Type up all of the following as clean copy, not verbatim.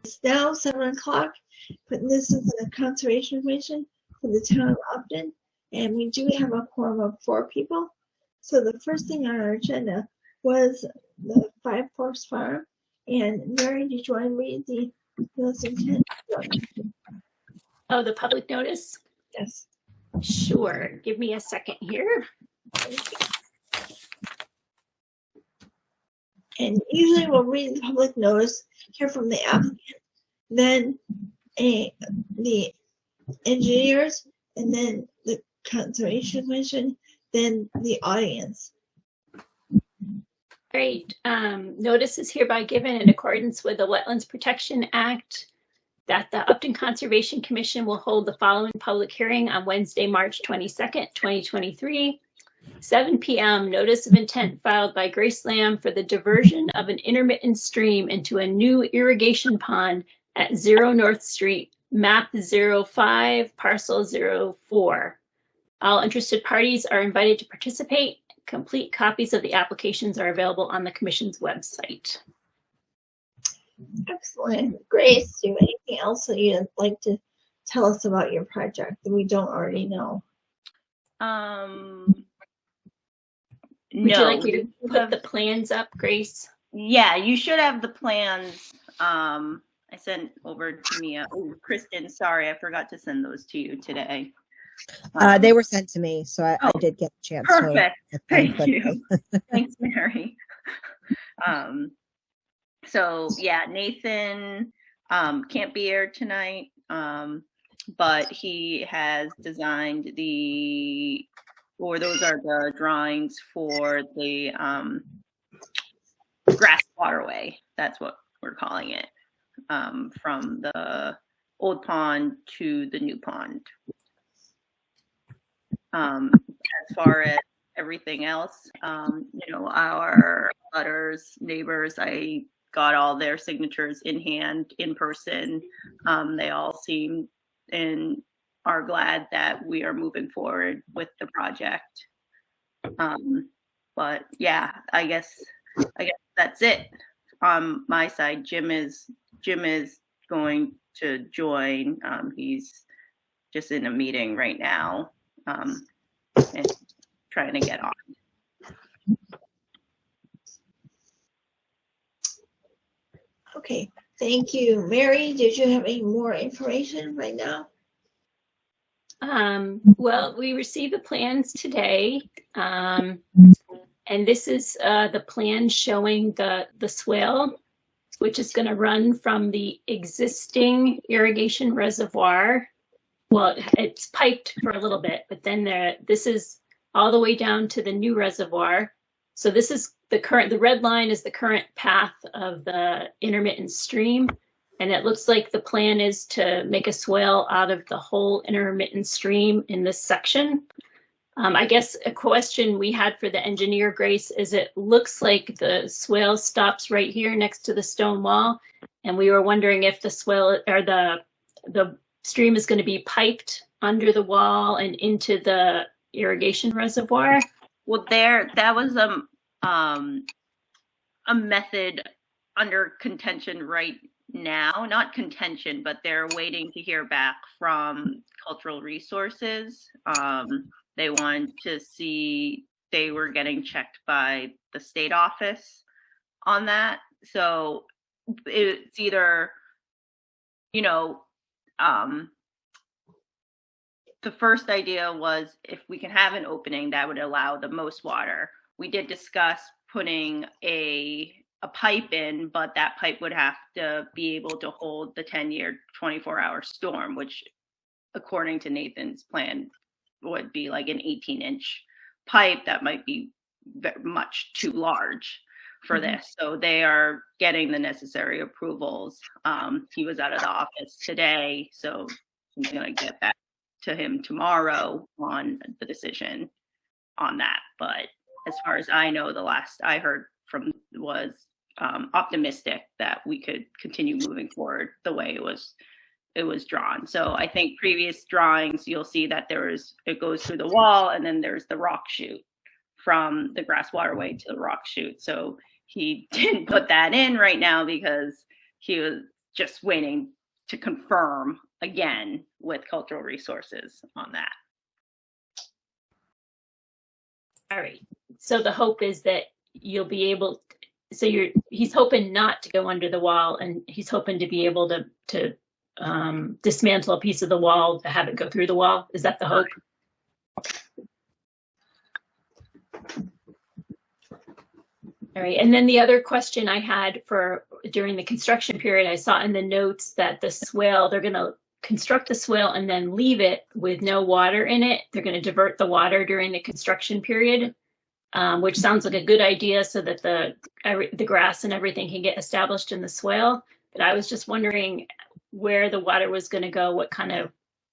It's now 7 o'clock, but this is the conservation commission for the town of Upton, and we do have a quorum of 4 people. So the first thing on our agenda was the Five Forks Farm. And Mary, did you want to read the notice of intent? Oh, the public notice? Yes. Sure. Give me a second here. And usually we'll read the public notice, hear from the applicant, then the engineers, and then the conservation commission, then the audience. Great. Notice is hereby given in accordance with the Wetlands Protection Act that the Upton Conservation Commission will hold the following public hearing on Wednesday, March 22nd, 2023, 7 p.m. Notice of intent filed by Grace Lamb for the diversion of an intermittent stream into a new irrigation pond at 0 North Street, map 05, parcel 04. All interested parties are invited to participate. Complete copies of the applications are available on the commission's website. Excellent. Grace, do you have anything else that you'd like to tell us about your project that we don't already know? Would you like me to put the plans up, Grace? Yeah, you should have the plans. I sent over to Mia. Oh, Kristen, sorry, I forgot to send those to you today. They were sent to me, so I did get a chance. Perfect. Thank you. Thanks, Mary. So yeah, Nathan can't be here tonight, but he has designed those are the drawings for the grass waterway. That's what we're calling it, from the old pond to the new pond. As far as everything else, our butters, neighbors, I got all their signatures in hand, in person. They all seem and are glad that we are moving forward with the project. But yeah, I guess that's it on my side. Jim is going to join. He's just in a meeting right now, and trying to get on. Okay, thank you. Mary, did you have any more information right now? Well, we received the plans today, and this is the plan showing the swale, which is going to run from the existing irrigation reservoir. Well, it's piped for a little bit, but then this is all the way down to the new reservoir. So this is the red line is the current path of the intermittent stream. And it looks like the plan is to make a swale out of the whole intermittent stream in this section. I guess a question we had for the engineer, Grace, is it looks like the swale stops right here next to the stone wall. And we were wondering if the swale or the stream is going to be piped under the wall and into the irrigation reservoir. Well, that was a method under contention right now, not contention, but they're waiting to hear back from Cultural Resources. They wanted to see, they were getting checked by the state office on that. So it's either, the first idea was if we can have an opening that would allow the most water. We did discuss putting a pipe in, but that pipe would have to be able to hold the 10-year, 24-hour storm, which according to Nathan's plan would be like an 18-inch pipe that might be much too large for this. So they are getting the necessary approvals. He was out of the office today, so I'm going to get back to him tomorrow on the decision on that. But as far as I know, the last I heard from was optimistic that we could continue moving forward the way it was drawn. So I think previous drawings, you'll see that it goes through the wall and then there's the rock chute from the grass waterway to the rock chute. So he didn't put that in right now because he was just waiting to confirm again with cultural resources on that. All right. So the hope is that you'll be able he's hoping not to go under the wall, and he's hoping to be able to dismantle a piece of the wall to have it go through the wall. Is that the hope? All right. And then the other question I had for during the construction period, I saw in the notes that the swale, they're going to construct the swale and then leave it with no water in it. They're going to divert the water during the construction period, which sounds like a good idea so that the grass and everything can get established in the swale. But I was just wondering where the water was going to go,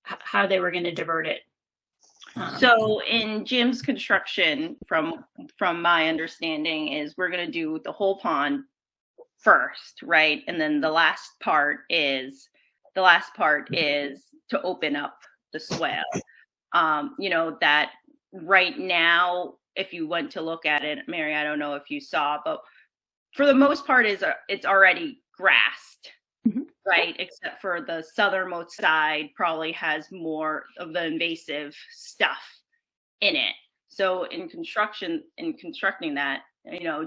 how they were going to divert it. So in Jim's construction, from my understanding, is we're going to do the whole pond first, right? And then the last part is to open up the swale. That right now, if you went to look at it, Mary, I don't know if you saw, but for the most part, it's already grassed. Mm-hmm. Right, except for the southernmost side probably has more of the invasive stuff in it. So in constructing that,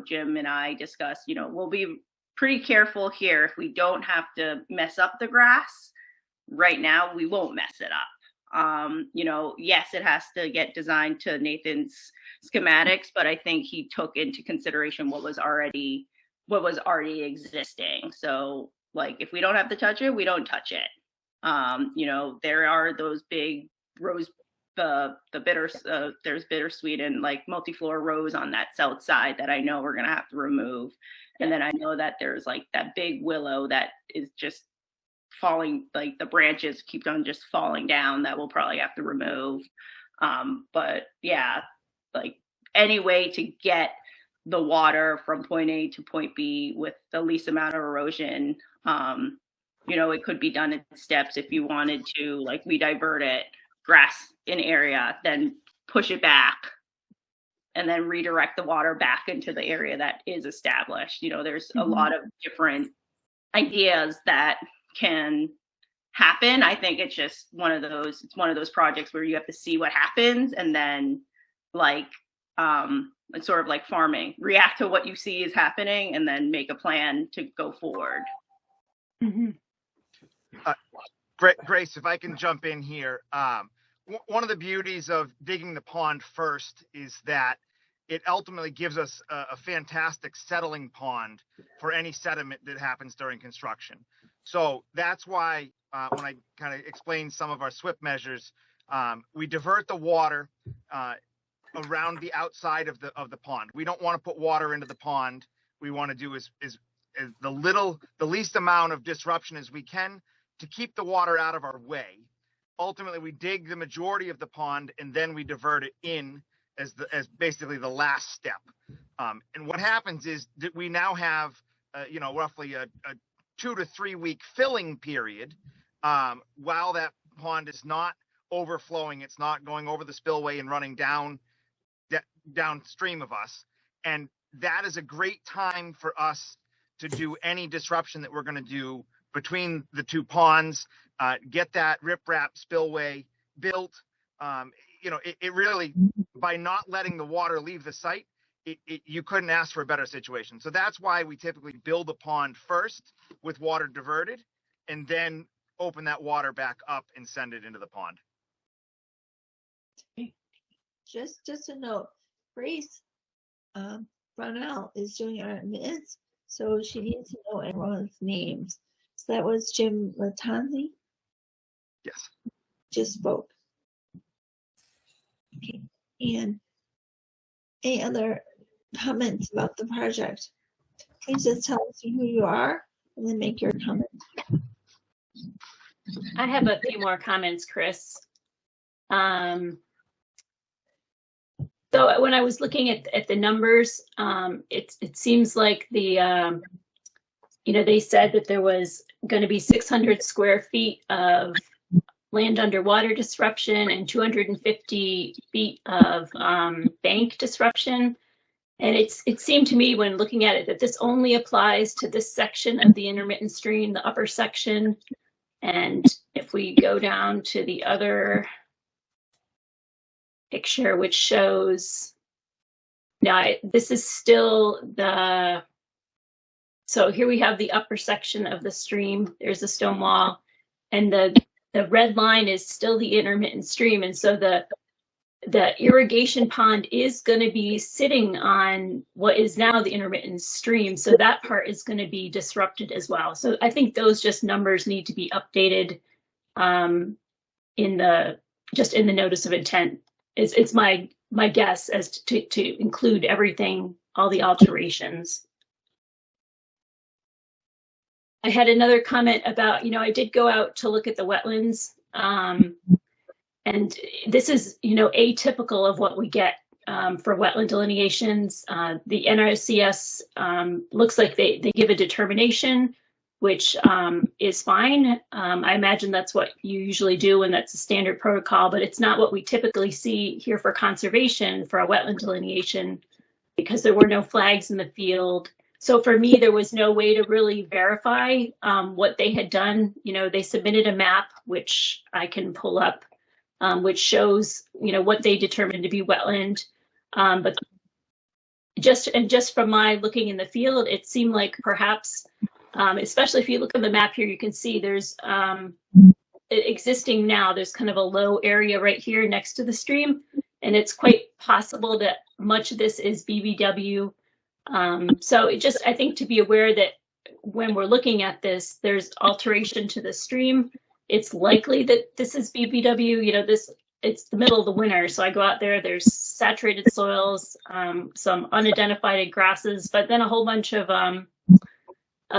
Jim and I discussed, we'll be pretty careful here. If we don't have to mess up the grass right now, we won't mess it up. Yes, it has to get designed to Nathan's schematics, but I think he took into consideration what was already existing. So, like, if we don't have to touch it, we don't touch it. There are those big rose, there's bittersweet and like multiflora rose on that south side that I know we're gonna have to remove. And then I know that there's like that big willow that is just falling, like the branches keep on just falling down, that we'll probably have to remove. But yeah, like any way to get the water from point A to point B with the least amount of erosion. It could be done in steps. If you wanted to, like, we divert it, grass an area, then push it back, and then redirect the water back into the area that is established. There's a lot of different ideas that can happen. I think it's just one of those projects where you have to see what happens, and then it's sort of like farming, react to what you see is happening and then make a plan to go forward. Mm-hmm. Grace, if I can jump in here. One of the beauties of digging the pond first is that it ultimately gives us a fantastic settling pond for any sediment that happens during construction. So that's why when I kind of explain some of our SWIP measures, we divert the water around the outside of the pond. We don't want to put water into the pond. We want to do is the least amount of disruption as we can to keep the water out of our way. Ultimately, we dig the majority of the pond and then we divert it in as basically the last step. And what happens is that we now have roughly a 2 to 3 week filling period while that pond is not overflowing. It's not going over the spillway and running downstream of us. And that is a great time for us to do any disruption that we're going to do between the two ponds, get that riprap spillway built. It really, by not letting the water leave the site, you couldn't ask for a better situation. So that's why we typically build a pond first with water diverted and then open that water back up and send it into the pond. Just a note, Grace Brownell is doing our minutes, so she needs to know everyone's names. So that was Jim Latanzi. Yes. Just spoke. Okay. And any other comments about the project? Please just tell us who you are and then make your comment. I have a few more comments, Chris. So when I was looking at the numbers, it seems like they said that there was going to be 600 square feet of land underwater disruption and 250 feet of bank disruption. And it seemed to me when looking at it that this only applies to this section of the intermittent stream, the upper section. And if we go down to the other picture, which shows, now this is still the, so here we have the upper section of the stream. There's the stone wall, and the red line is still the intermittent stream. And so the irrigation pond is going to be sitting on what is now the intermittent stream. So that part is going to be disrupted as well. So I think those just numbers need to be updated in the notice of intent. It's my guess as to include everything, all the alterations. I had another comment about, I did go out to look at the wetlands. And this is, atypical of what we get for wetland delineations. The NRCS looks like they give a determination, which is fine. I imagine that's what you usually do, and that's a standard protocol, but it's not what we typically see here for conservation for a wetland delineation, because there were no flags in the field. So for me, there was no way to really verify what they had done. They submitted a map, which I can pull up, which shows, what they determined to be wetland. But just from my looking in the field, it seemed like perhaps, especially if you look at the map here, you can see there's existing now, there's kind of a low area right here next to the stream. And it's quite possible that much of this is BBW. So I think to be aware that when we're looking at this, there's alteration to the stream. It's likely that this is BBW. It's the middle of the winter, so I go out there. There's saturated soils, some unidentified grasses, but then a whole bunch of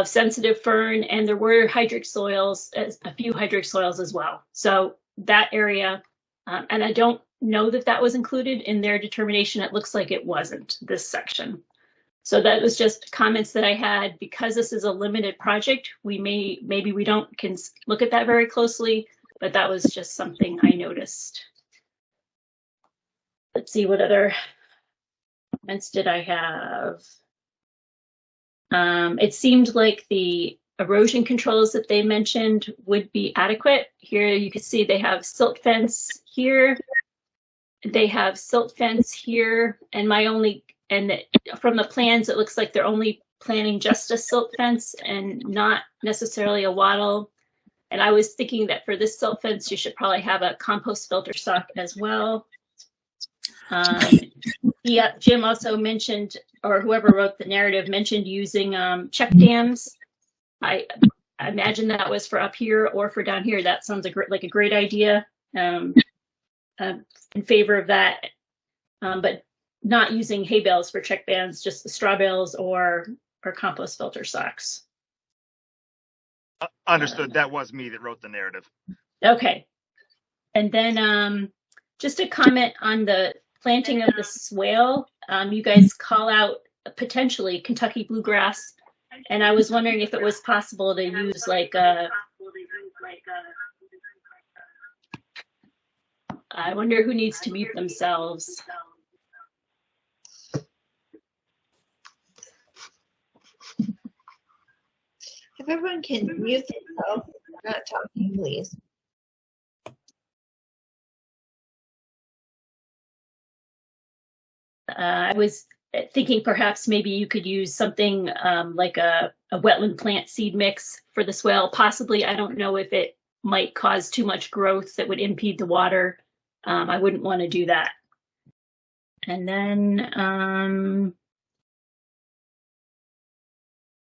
sensitive fern, and there were hydric soils, a few hydric soils as well. So that area, and I don't know that was included in their determination. It looks like it wasn't, this section. So that was just comments that I had. Because this is a limited project, maybe we can look at that very closely, but that was just something I noticed. Let's see, what other comments did I have? It seemed like the erosion controls that they mentioned would be adequate. Here you can see they have silt fence here. They have silt fence here, and from the plans, it looks like they're only planning just a silt fence and not necessarily a wattle. And I was thinking that for this silt fence, you should probably have a compost filter sock as well. Jim also mentioned, or whoever wrote the narrative mentioned, using check dams. I imagine that was for up here or for down here. That sounds like a great idea. In favor of that, but not using hay bales for check dams, just the straw bales or compost filter socks. Understood. That was me that wrote the narrative. Okay. And then just a comment on the planting of the swale. You guys call out potentially Kentucky bluegrass, and I was wondering if it was possible to use I wonder who needs to mute themselves. If everyone can mute themselves, not talking, please. I was thinking perhaps maybe you could use something like a wetland plant seed mix for the swale. Possibly, I don't know if it might cause too much growth that would impede the water. I wouldn't want to do that. And then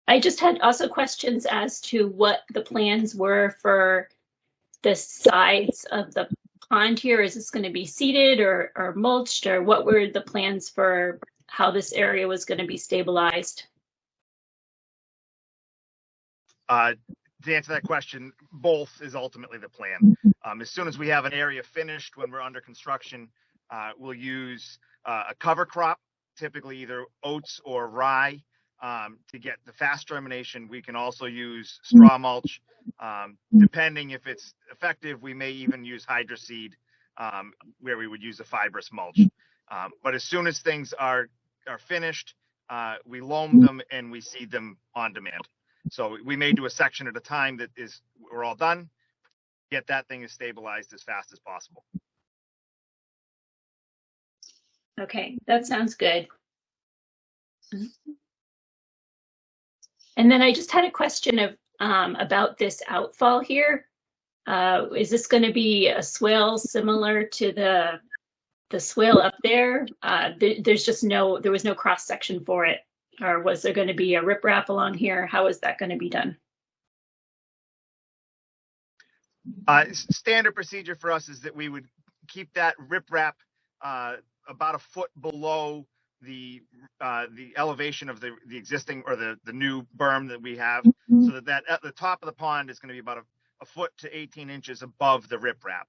I just had also questions as to what the plans were for the sides of the pond here. Is this going to be seeded or mulched, or what were the plans for how this area was going to be stabilized? To answer that question, both is ultimately the plan. As soon as we have an area finished, when we're under construction, we'll use a cover crop, typically either oats or rye, to get the fast germination. We can also use straw mulch. Depending if it's effective, we may even use hydroseed, where we would use a fibrous mulch. But as soon as things are are finished, we loam them and we seed them on demand. So we may do a section at a time that is, we're all done, get that thing as stabilized as fast as possible. Okay, that sounds good. And then I just had a question of about this outfall here. Is this going to be a swale similar to the swale up there? There's just there was no cross section for it, or was there going to be a riprap along here? How is that going to be done? Standard procedure for us is that we would keep that riprap about a foot below the elevation of the existing or the new berm that we have, so that at the top of the pond is going to be about a foot to 18 inches above the riprap.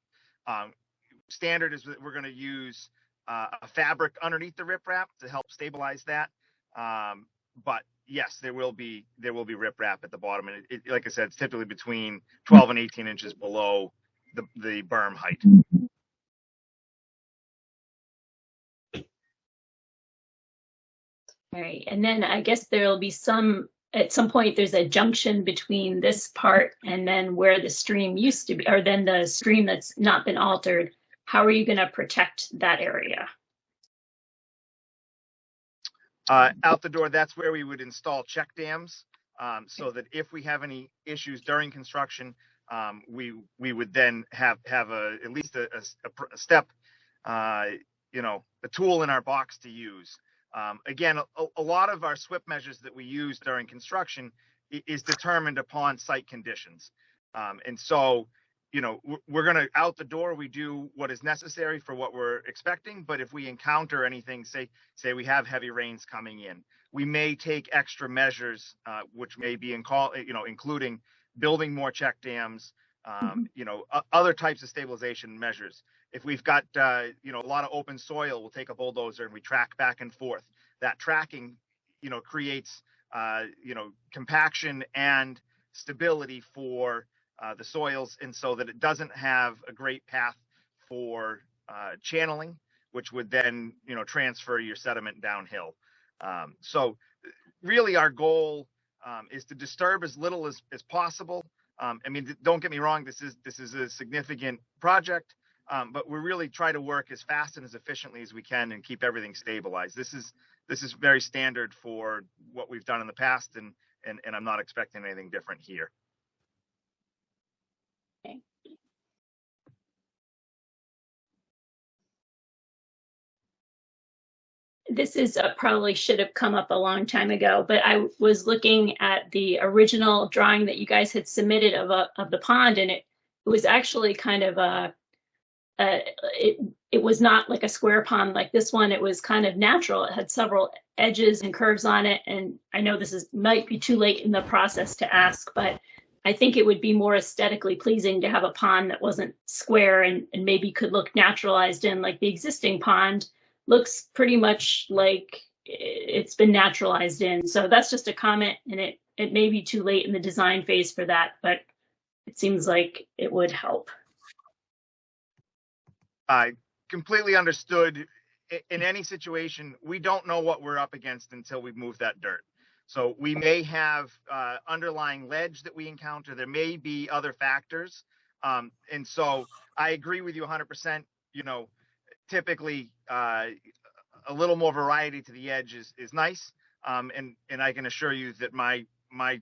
Standard is that we're going to use a fabric underneath the riprap to help stabilize that. But yes, there will be riprap at the bottom, and it, like I said, it's typically between 12 and 18 inches below the berm height. All right, and then I guess there'll be at some point there's a junction between this part and then where the stream used to be, or then the stream that's not been altered. How are you going to protect that area? Out the door, that's where we would install check dams, so that if we have any issues during construction, we would then have at least a step, a tool in our box to use. Again, a lot of our SWIP measures that we use during construction is determined upon site conditions. And so, we're going to, out the door, we do what is necessary for what we're expecting. But if we encounter anything, say we have heavy rains coming in, we may take extra measures, which may be including building more check dams, other types of stabilization measures. If we've got, a lot of open soil, we'll take a bulldozer and we track back and forth. That tracking, creates, compaction and stability for the soils, and so that it doesn't have a great path for channeling, which would then, transfer your sediment downhill. So really our goal is to disturb as little as possible. Don't get me wrong, this is a significant project, but we really try to work as fast and as efficiently as we can and keep everything stabilized. This is very standard for what we've done in the past, and I'm not expecting anything different here. Okay. This is probably should have come up a long time ago, but I was looking at the original drawing that you guys had submitted of the pond, and it was actually kind of it was not like a square pond like this one. It was kind of natural. It had several edges and curves on it, and I know this might be too late in the process to ask, but I think it would be more aesthetically pleasing to have a pond that wasn't square and maybe could look naturalized in, like the existing pond looks pretty much like it's been naturalized in. So that's just a comment, and it may be too late in the design phase for that, but it seems like it would help. I completely understood. In any situation, we don't know what we're up against until we move that dirt. So we may have underlying ledge that we encounter. There may be other factors. And so I agree with you 100%. Typically a little more variety to the edge is nice. And I can assure you that my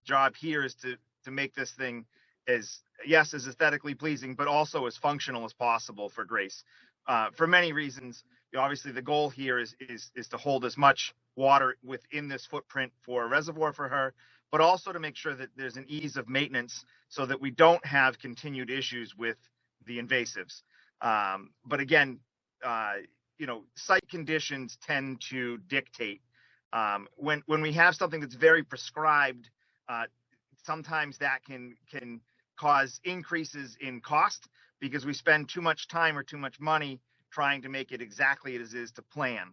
job here is to make this thing as aesthetically pleasing, but also as functional as possible for Grace. For many reasons. Obviously, the goal here is to hold as much water within this footprint for a reservoir for her, but also to make sure that there's an ease of maintenance so that we don't have continued issues with the invasives. But again, site conditions tend to dictate. When we have something that's very prescribed, sometimes that can cause increases in cost because we spend too much time or too much money trying to make it exactly as is to plan.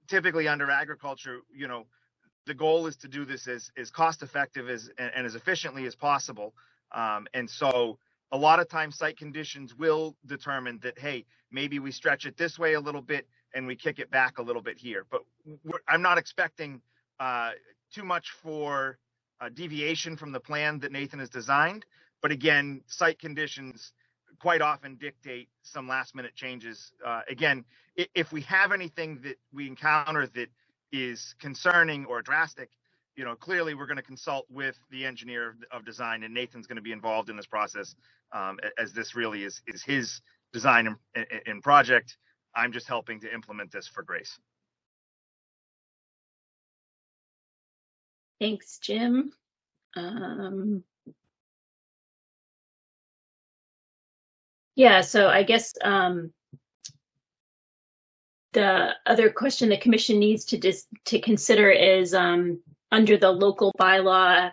Typically under agriculture, the goal is to do this as cost effective and as efficiently as possible. And so a lot of times site conditions will determine that, hey, maybe we stretch it this way a little bit, and we kick it back a little bit here. But I'm not expecting too much for deviation from the plan that Nathan has designed. But again, site conditions quite often dictate some last minute changes. Again, if we have anything that we encounter that is concerning or drastic, clearly we're going to consult with the engineer of design, and Nathan's going to be involved in this process, as this really is his design and project. I'm just helping to implement this for Grace. Thanks, Jim. Yeah, so I guess the other question the commission needs to consider is under the local bylaw,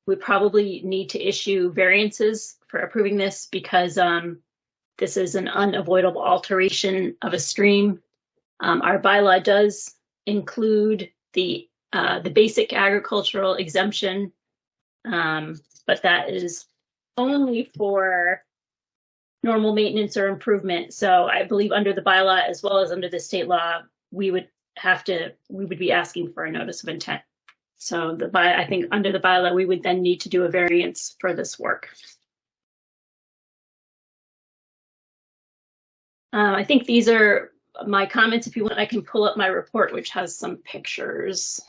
we probably need to issue variances for approving this because this is an unavoidable alteration of a stream. Our bylaw does include the basic agricultural exemption, but that is only for normal maintenance or improvement. So I believe under the bylaw as well as under the state law, we would be asking for a notice of intent. So I think under the bylaw, we would then need to do a variance for this work. I think these are my comments. If you want, I can pull up my report, which has some pictures.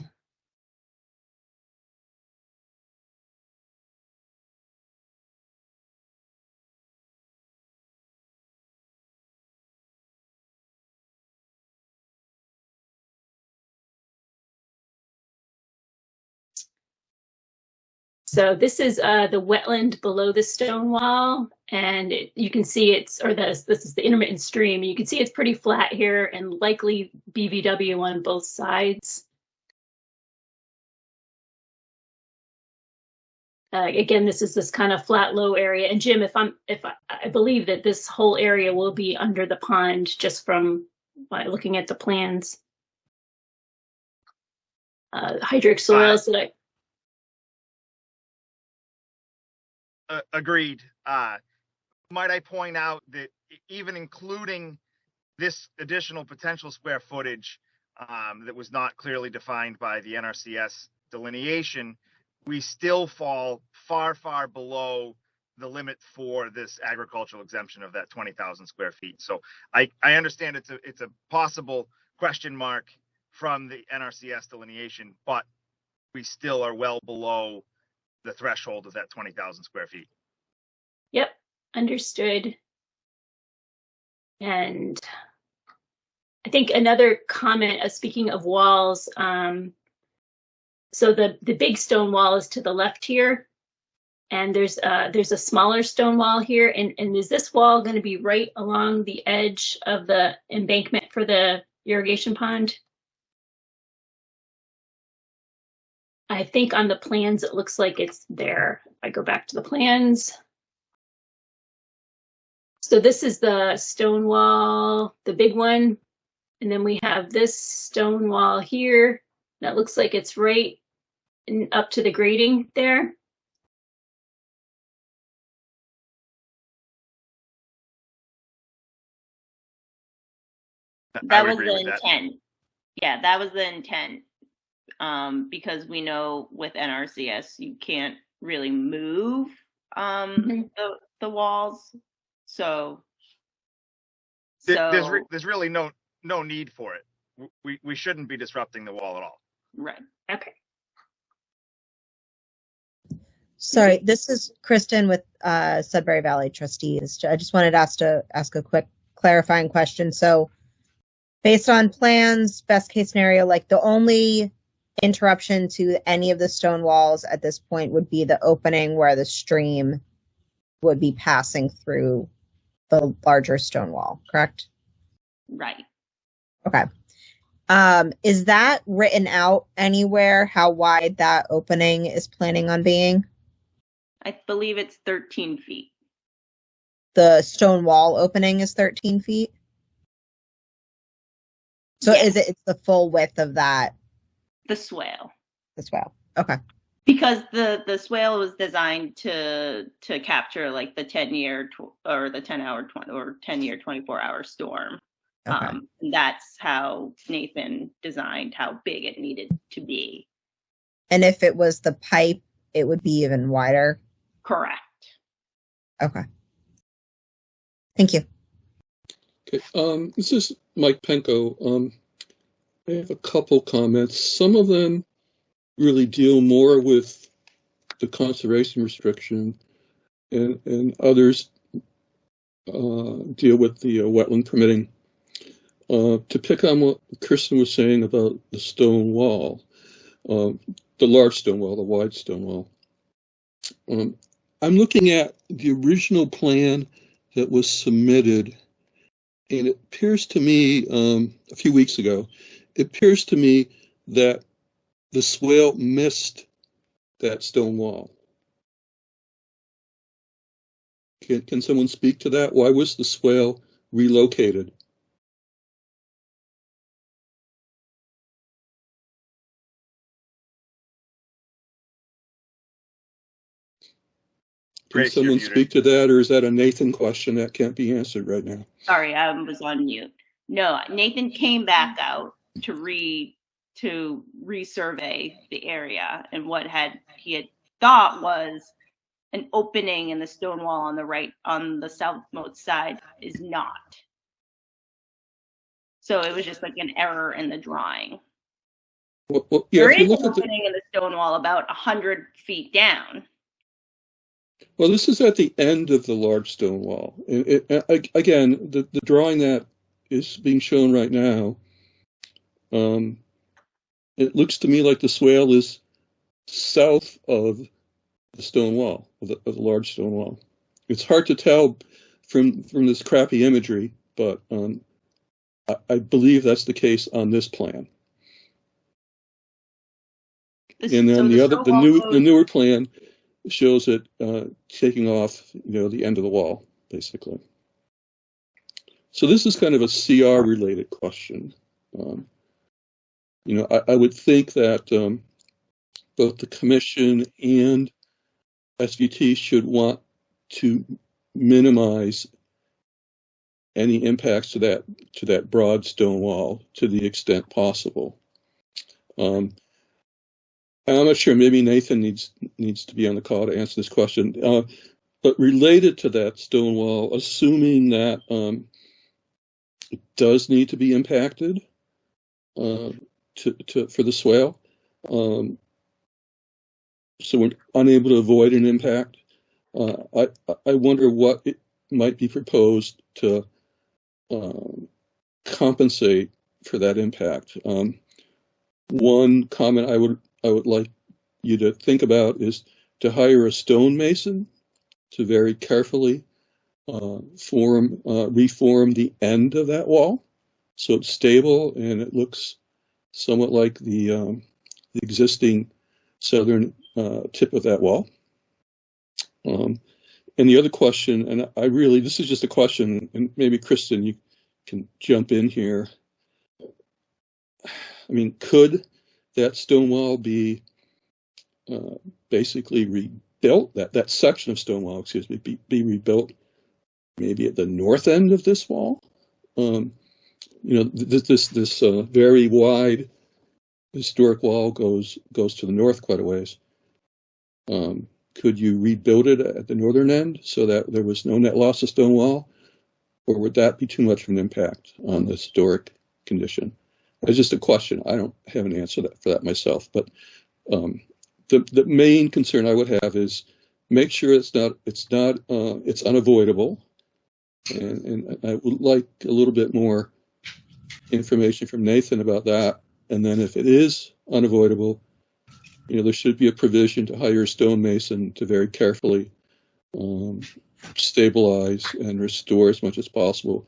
So this is the wetland below the stone wall, and you can see this is the intermittent stream. You can see it's pretty flat here and likely BVW on both sides. Again, this is this kind of flat, low area. And Jim, I believe that this whole area will be under the pond just by looking at the plans. Hydric soils that Agreed. Might I point out that even including this additional potential square footage that was not clearly defined by the NRCS delineation, we still fall far, far below the limit for this agricultural exemption of that 20,000 square feet. So I understand it's a possible question mark from the NRCS delineation, but we still are well below the threshold of that 20,000 square feet. Yep, understood. And I think another comment, speaking of walls, so the big stone wall is to the left here, and there's a smaller stone wall here, and is this wall going to be right along the edge of the embankment for the irrigation pond? I think on the plans, it looks like it's there. If I go back to the plans. So this is the stone wall, the big one. And then we have this stone wall here. That looks like it's right up to the grading there. That was the intent. Yeah, that was the intent. Because we know with NRCS you can't really move the walls, so there's really no need for it. We shouldn't be disrupting the wall at all. Right. Okay. Sorry, this is Kristen with Sudbury Valley Trustees. I just wanted to ask a quick clarifying question. So based on plans, best case scenario, like the only interruption to any of the stone walls at this point would be the opening where the stream would be passing through the larger stone wall, correct? Right. Okay. Is that written out anywhere, how wide that opening is planning on being? I believe it's 13 feet. The stone wall opening is 13 feet? So yes. It's the full width of that? The swale. The swale. Okay. Because the swale was designed to capture like the 10-year or the 10-hour or 10-year 24-hour storm. Okay. That's how Nathan designed how big it needed to be. And if it was the pipe, it would be even wider? Correct. Okay. Thank you. Okay, this is Mike Penko. I have a couple comments. Some of them really deal more with the conservation restriction, and others deal with the wetland permitting. To pick on what Kristen was saying about the stone wall, the large stone wall, the wide stone wall. I'm looking at the original plan that was submitted, and it appears to me, a few weeks ago, it appears to me that the swale missed that stone wall. Can someone speak to that? Why was the swale relocated? Can Grace, someone you're muted. speak to that, or is that a Nathan question that can't be answered right now? Sorry, I was on mute. No, Nathan came back out to resurvey the area, and what he had thought was an opening in the stone wall on the southmost side is not. So it was just like an error in the drawing. Well, yeah, There if you is look an at the, opening in the stone wall about 100 feet down. well, this is at the end of the large stone wall. Again, the drawing that is being shown right now, it looks to me like the swale is south of the stone wall, of the large stone wall. It's hard to tell from this crappy imagery, but I believe that's the case on this plan. And then the newer plan shows it taking off, the end of the wall, basically. So this is kind of a CR related question. I would think that both the commission and SVT should want to minimize any impacts to that broad stone wall to the extent possible. I'm not sure. Maybe Nathan needs to be on the call to answer this question. But related to that stone wall, assuming that it does need to be impacted for the swale, so we're unable to avoid an impact. I wonder what it might be proposed to compensate for that impact. One comment I would like you to think about is to hire a stone mason to very carefully reform the end of that wall so it's stable and it looks somewhat like the existing southern tip of that wall. And the other question, and this is just a question, and maybe Kristen, you can jump in here. I mean, could that stone wall be basically rebuilt? That section of stone wall, excuse me, be rebuilt maybe at the north end of this wall? This very wide historic wall goes to the north quite a ways. Could you rebuild it at the northern end so that there was no net loss of stone wall? Or would that be too much of an impact on the historic condition? It's just a question. I don't have an answer for that myself. But the main concern I would have is make sure it's unavoidable. And I would like a little bit more information from Nathan about that. And then if it is unavoidable, there should be a provision to hire a stonemason to very carefully stabilize and restore as much as possible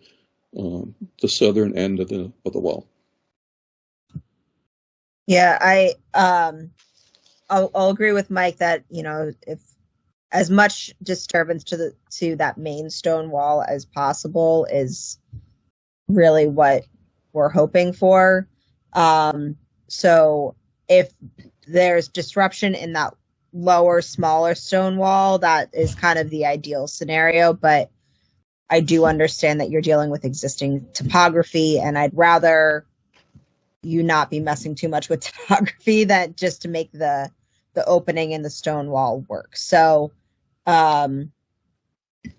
the southern end of the wall. Yeah, I'll agree with Mike that if as much disturbance to that main stone wall as possible is really what we're hoping for. So if there's disruption in that lower, smaller stone wall, that is kind of the ideal scenario. But I do understand that you're dealing with existing topography, and I'd rather you not be messing too much with topography that just to make the opening in the stone wall work. So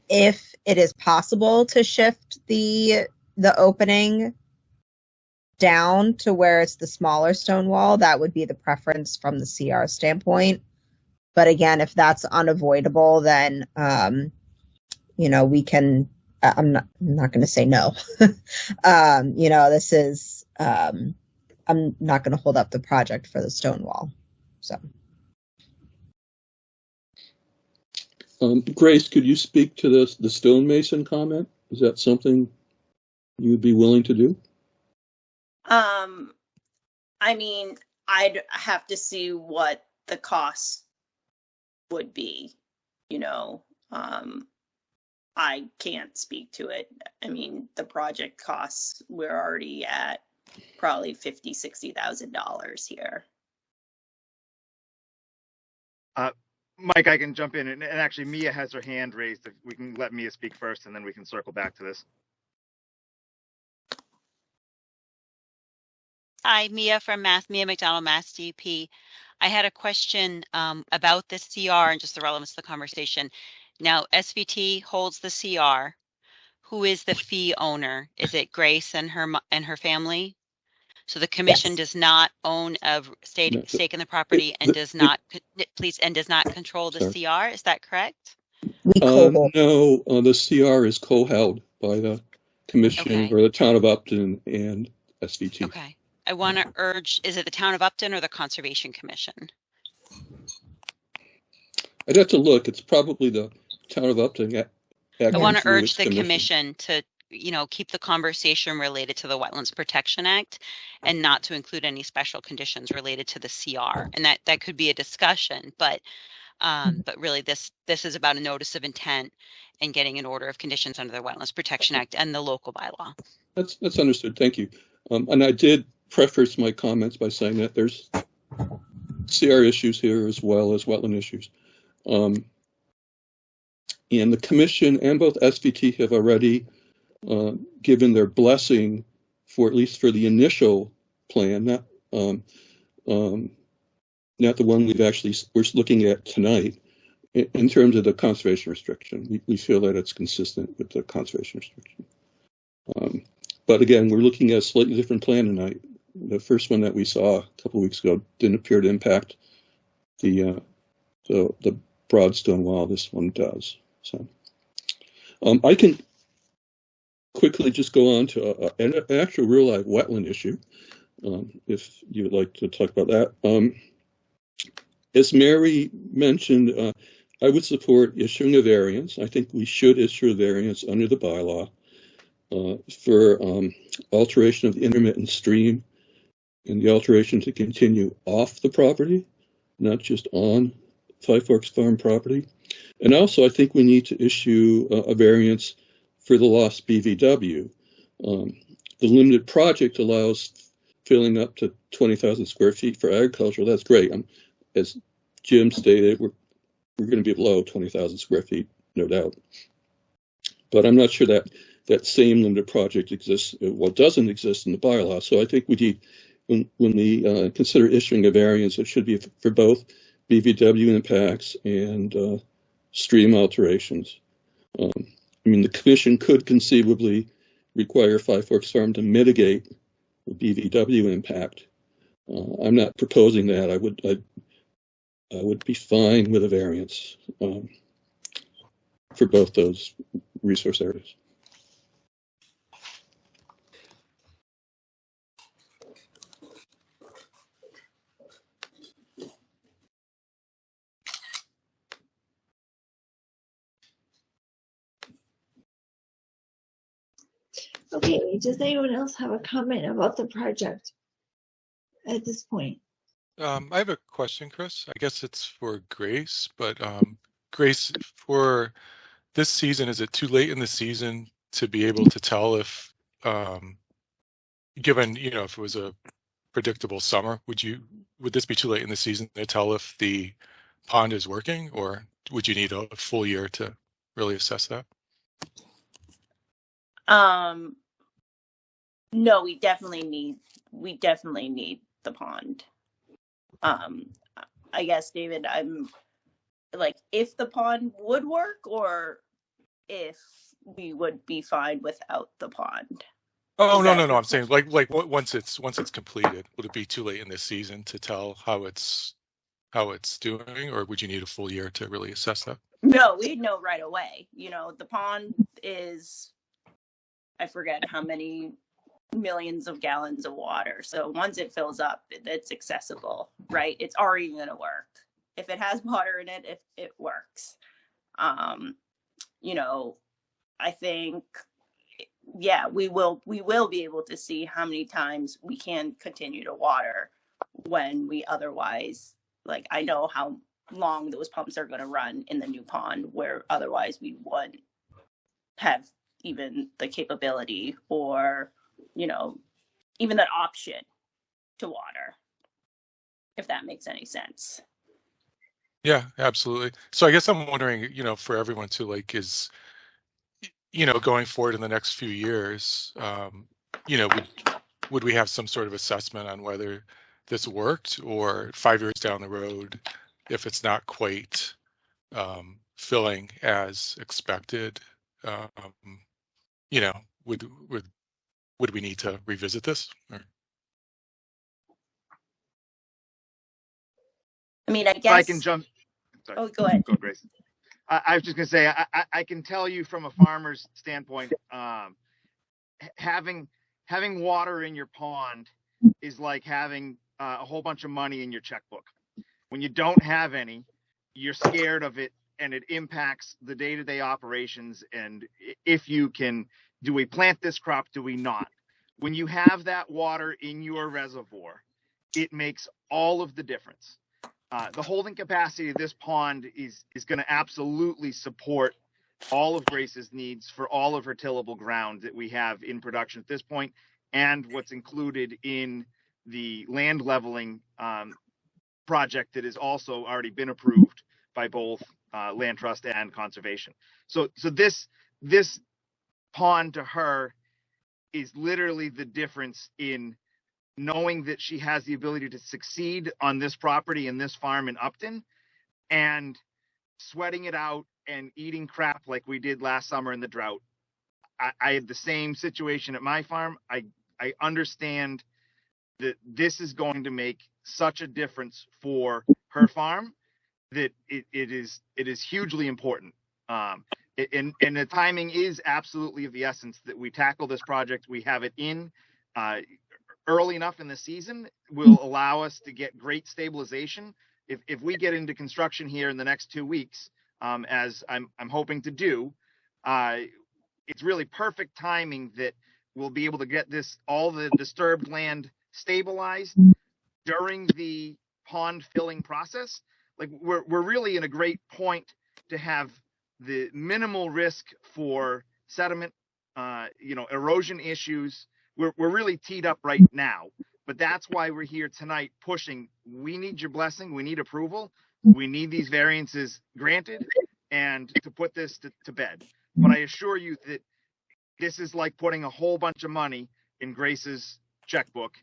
if it is possible to shift the opening down to where it's the smaller stone wall, that would be the preference from the CR standpoint. But again, if that's unavoidable, then we can. I'm not going to say no. This is. I'm not going to hold up the project for the stone wall. So. Grace, could you speak to the stonemason comment? Is that something you'd be willing to do? I mean, I'd have to see what the cost would be, I can't speak to it. I mean, the project costs, we're already at probably $50,000-$60,000 here. Mike, I can jump in, and actually Mia has her hand raised. If we can let Mia speak first, and then we can circle back to this. Hi, Mia from Mia McDonald, Mass DP. I had a question about the CR and just the relevance of the conversation. Now, SVT holds the CR. Who is the fee owner? Is it Grace and her family? So the commission does not own a stake in the property and does not control the CR. Is that correct? No, the CR is co-held by the commission or the town of Upton and SVT. Okay. I want to urge, is it the town of Upton or the Conservation Commission? I'd have to look. It's probably the town of Upton. I want to urge the commission to, keep the conversation related to the Wetlands Protection Act and not to include any special conditions related to the CR. And that could be a discussion, but really this is about a notice of intent and getting an order of conditions under the Wetlands Protection Act and the local bylaw. That's understood. Thank you. And I did preface my comments by saying that there's CR issues here as well as wetland issues. And the commission and both SVT have already given their blessing for at least for the initial plan, not the one we're looking at tonight. In terms of the conservation restriction, we feel that it's consistent with the conservation restriction. But again, we're looking at a slightly different plan tonight. The first one that we saw a couple of weeks ago didn't appear to impact the broad stone wall. This one does. So I can quickly just go on to an actual real life wetland issue, if you would like to talk about that. As Mary mentioned, I would support issuing a variance. I think we should issue a variance under the bylaw for alteration of the intermittent stream and the alteration to continue off the property, not just on Five Forks Farm property. And also, I think we need to issue a variance for the lost BVW. The limited project allows filling up to 20,000 square feet for agriculture. That's great. As Jim stated, we're going to be below 20,000 square feet, no doubt. But I'm not sure that same limited project exists, doesn't exist in the bylaw. So I think we need, when we consider issuing a variance, it should be for both BVW impacts and stream alterations. The commission could conceivably require Five Forks Farm to mitigate the BVW impact. I'm not proposing that. I would be fine with a variance for both those resource areas. Okay, does anyone else have a comment about the project at this point? I have a question, Chris. I guess it's for Grace, but Grace, for this season, is it too late in the season to be able to tell if, given, if it was a predictable summer, would this be too late in the season to tell if the pond is working, or would you need a full year to really assess that? No, we definitely need the pond. I guess, David, I'm like, if the pond would work, or if we would be fine without the pond. Oh, no. I'm saying like once it's completed, would it be too late in this season to tell how it's doing, or would you need a full year to really assess that? No, we'd know right away. You know, the pond is, I forget how many millions of gallons of water. So once it fills up, it's accessible, right? It's already going to work. If it has water in it, it works. You know, I think, yeah, we will be able to see how many times we can continue to water when we otherwise, like, I know how long those pumps are going to run in the new pond, where otherwise we wouldn't have even the capability or, you know, even that option to water, if that makes any sense. Yeah, absolutely. So I guess I'm wondering, you know, for everyone to like, is, you know, going forward in the next few years, you know, would we have some sort of assessment on whether this worked, or 5 years down the road, if it's not quite filling as expected, you know, would we need to revisit this? Or? I mean, I guess I can jump. Sorry. Oh, go ahead. Go, Grace. I was just gonna say, I can tell you from a farmer's standpoint, having water in your pond is like having a whole bunch of money in your checkbook. When you don't have any, you're scared of it, and it impacts the day-to-day operations. And if you can, do we plant this crop? Do we not? When you have that water in your reservoir, it makes all of the difference. The holding capacity of this pond is going to absolutely support all of Grace's needs for all of her tillable ground that we have in production at this point, and what's included in the land leveling project that has also already been approved by both Land Trust and Conservation. So this pond to her is literally the difference in knowing that she has the ability to succeed on this property and this farm in Upton, and sweating it out and eating crap like we did last summer in the drought. I had the same situation at my farm. I understand that this is going to make such a difference for her farm that it is hugely important. And the timing is absolutely of the essence that we tackle this project. We have it in early enough in the season will allow us to get great stabilization. If we get into construction here in the next 2 weeks, as I'm hoping to do, it's really perfect timing that we'll be able to get all the disturbed land stabilized during the pond filling process. Like we're really in a great point to have the minimal risk for sediment, erosion issues. We're really teed up right now, but that's why we're here tonight pushing. We need your blessing. We need approval. We need these variances granted and to put this to bed. But I assure you that this is like putting a whole bunch of money in Grace's checkbook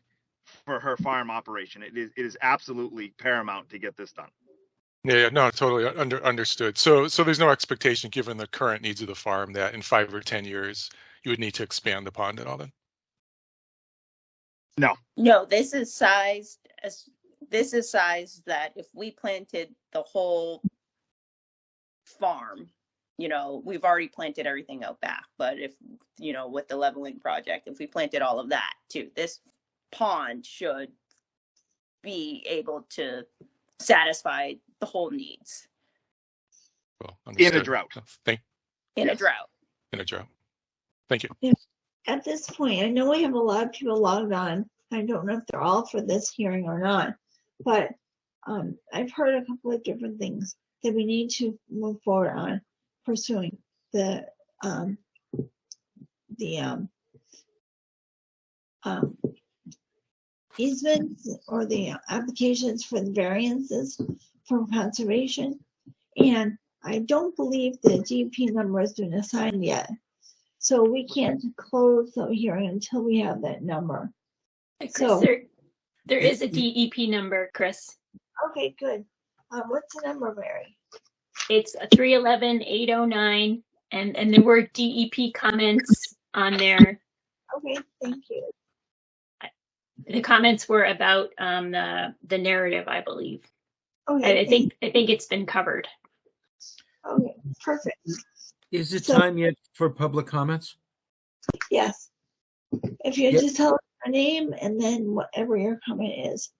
for her farm operation. It is absolutely paramount to get this done. Yeah, no, totally understood. So there's no expectation, given the current needs of the farm, that in 5 or 10 years you would need to expand the pond at all then? No, this is sized that if we planted the whole farm, we've already planted everything out back, but if, with the leveling project, if we planted all of that too, this pond should be able to satisfy the whole needs. Well, in a drought. In a drought. Thank you. Yeah. At this point, I know we have a lot of people logged on. I don't know if they're all for this hearing or not, but I've heard a couple of different things that we need to move forward on pursuing the easements or the applications for the variances from conservation. And I don't believe the DEP number has been assigned yet. So we can't close the hearing until we have that number. Chris, So- there is a DEP number, Chris. Okay, good. What's the number, Mary? It's a 311-809, and there were DEP comments on there. Okay, thank you. The comments were about the narrative, I believe. Okay, I think it's been covered. Okay, perfect. Is it So- time yet for public comments? Yes. If you Yep. just tell us your name and then whatever your comment is.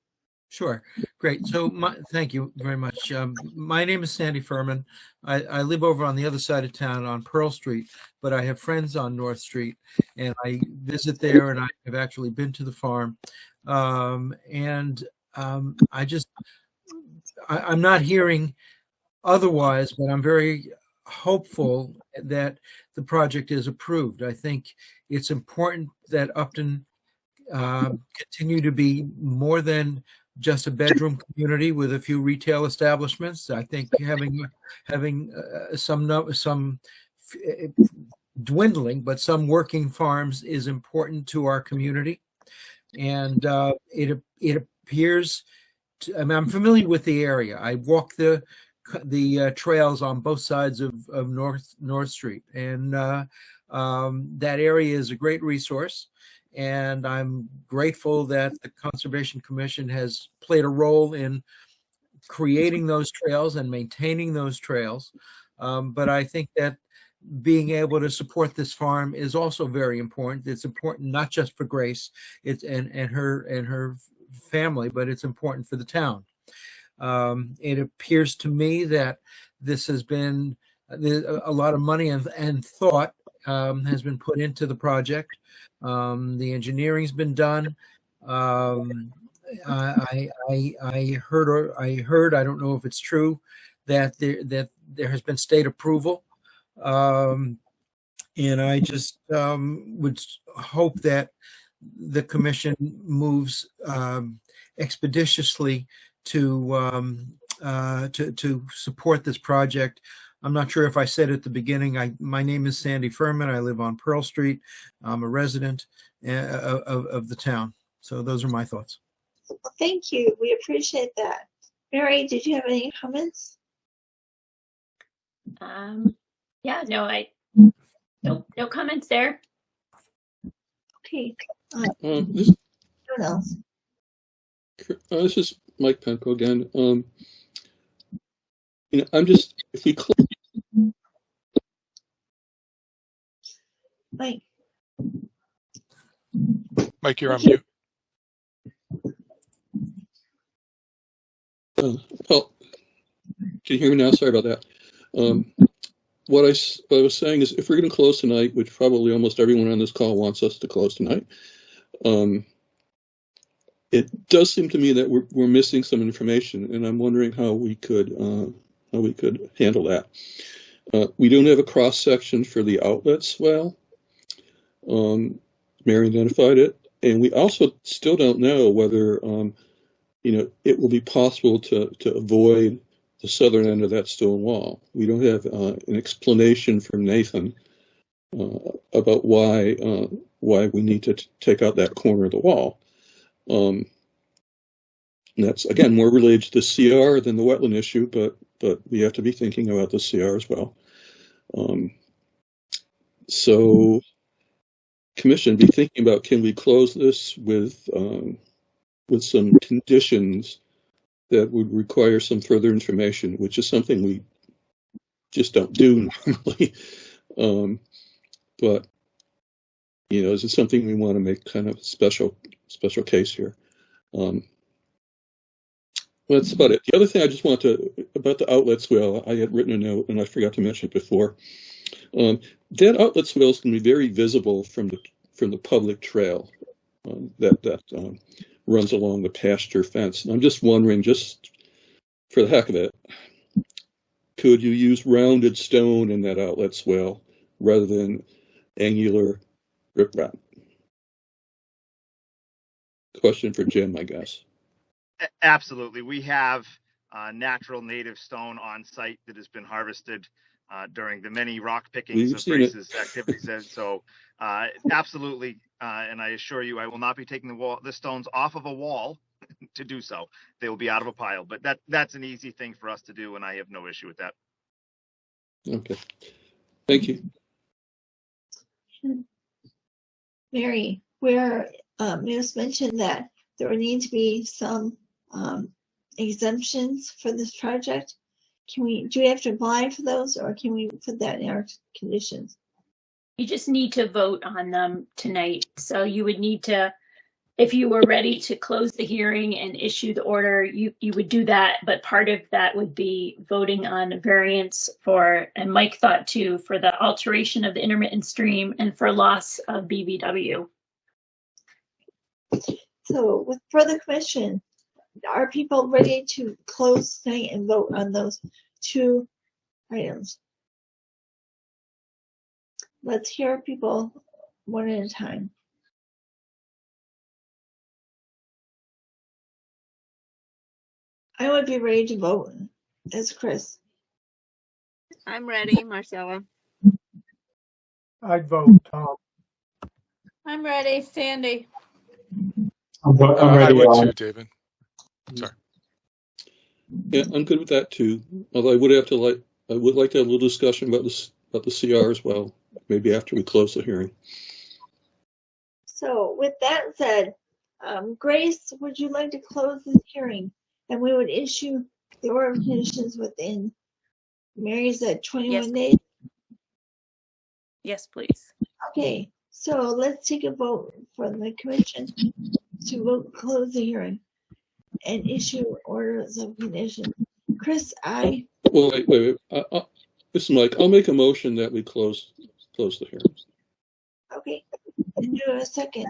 Sure. Great. So thank you very much. My name is Sandy Furman. I live over on the other side of town on Pearl Street, but I have friends on North Street and I visit there, and I have actually been to the farm. I'm not hearing otherwise, but I'm very hopeful that the project is approved. I think it's important that Upton continue to be more than just a bedroom community with a few retail establishments. I think having some dwindling, but some working farms is important to our community. And it appears to, I mean, I'm familiar with the area. I walk the trails on both sides of North Street, and that area is a great resource. And I'm grateful that the Conservation Commission has played a role in creating those trails and maintaining those trails. But I think that being able to support this farm is also very important. It's important not just for Grace and her family, but it's important for the town. It appears to me that this has been a lot of money and thought has been put into the project. The engineering's been done. I heard, I don't know if it's true, that there has been state approval. And I just would hope that the commission moves expeditiously to support this project. I'm not sure if I said at the beginning, my name is Sandy Furman. I live on Pearl Street. I'm a resident of the town. So those are my thoughts. Thank you. We appreciate that. Mary, did you have any comments? Yeah, no comments there. Okay. This What else? is Mike Penko again. I'm just, if we close. Mike. Mike, you're on mute. Well, can you hear me now? Sorry about that. What I was saying is, if we're going to close tonight, which probably almost everyone on this call wants us to close tonight, it does seem to me that we're missing some information, and I'm wondering how we could handle that. We don't have a cross section for the outlet swell. Mary identified it, and we also still don't know whether it will be possible to avoid the southern end of that stone wall. We don't have an explanation from Nathan about why we need to take out that corner of the wall. And that's, again, more related to the CR than the wetland issue, but we have to be thinking about the CR as well. So, Commission, be thinking about, can we close this with some conditions that would require some further information, which is something we just don't do normally. But is it something we want to make kind of special case here? That's about it. The other thing I just want about the outlet swale, I had written a note and I forgot to mention it before. That outlet swale is going to be very visible from the public trail that runs along the pasture fence. And I'm just wondering, just for the heck of it, could you use rounded stone in that outlet swale rather than angular riprap? Question for Jim, I guess. Absolutely. We have natural native stone on site that has been harvested during the many rock pickings We've of seen it. Grace's activities. And so absolutely, and I assure you, I will not be taking the stones off of a wall to do so. They will be out of a pile, but that's an easy thing for us to do, and I have no issue with that. Okay. Thank you. Mary, where it was mentioned that there would need to be some exemptions for this project. Do we have to apply for those, or can we put that in our conditions? You just need to vote on them tonight. So you would need to, if you were ready to close the hearing and issue the order, you would do that. But part of that would be voting on a variance for, and Mike thought too, for the alteration of the intermittent stream and for loss of BVW. So with further commission, are people ready to close tonight and vote on those two items? Let's hear people one at a time. I would be ready to vote as Chris. I'm ready, Marcella. I'd vote Tom. I'm ready, Sandy. I'm I ready. would too, David. Sorry. Yeah, I'm good with that too. Although I would like to have a little discussion about the CR as well, maybe after we close the hearing. So with that said, Grace, would you like to close this hearing? And we would issue the order of conditions within, Mary said 21 days? Yes, please. Okay, so let's take a vote for the commission to vote close the hearing and issue orders of conditions. Chris, aye. Well, wait. This is Mike. I'll make a motion that we close the hearing. Okay, and do a second.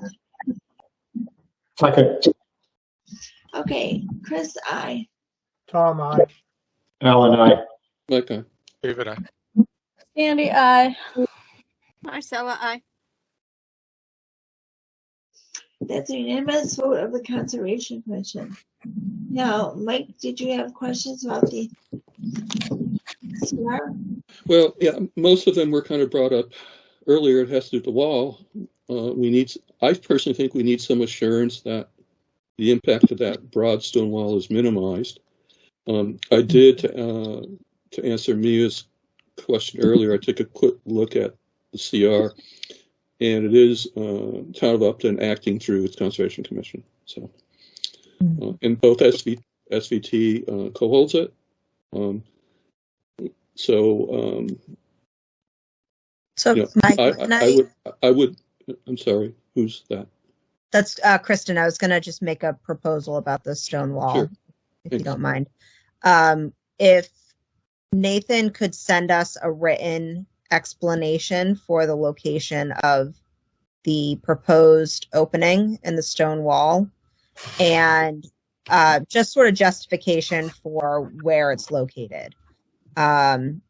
Second. Okay, Chris, aye. Tom, aye. Alan, aye. Mike, aye. David, I. Sandy, aye. Marcella, aye. That's a unanimous vote of the Conservation Commission. Now, Mike, did you have questions about the CR? Well, yeah, most of them were kind of brought up earlier. It has to do with the wall. I personally think we need some assurance that the impact of that broad stone wall is minimized. I did, to answer Mia's question earlier, I took a quick look at the CR, and it is Town of Upton acting through its Conservation Commission. So, and both SVT co-holds it. So, you know, Mike, I would. I'm sorry. Who's that? That's Kristen. I was going to just make a proposal about the stone wall, Sure. if you don't mind. If Nathan could send us a written explanation for the location of the proposed opening in the stone wall, and just sort of justification for where it's located. And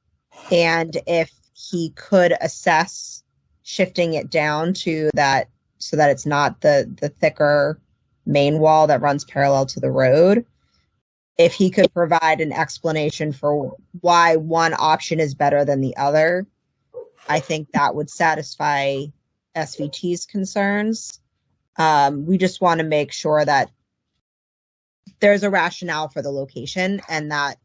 if he could assess shifting it down to that, so that it's not the thicker main wall that runs parallel to the road, if he could provide an explanation for why one option is better than the other, I think that would satisfy SVT's concerns. We just want to make sure that there's a rationale for the location and that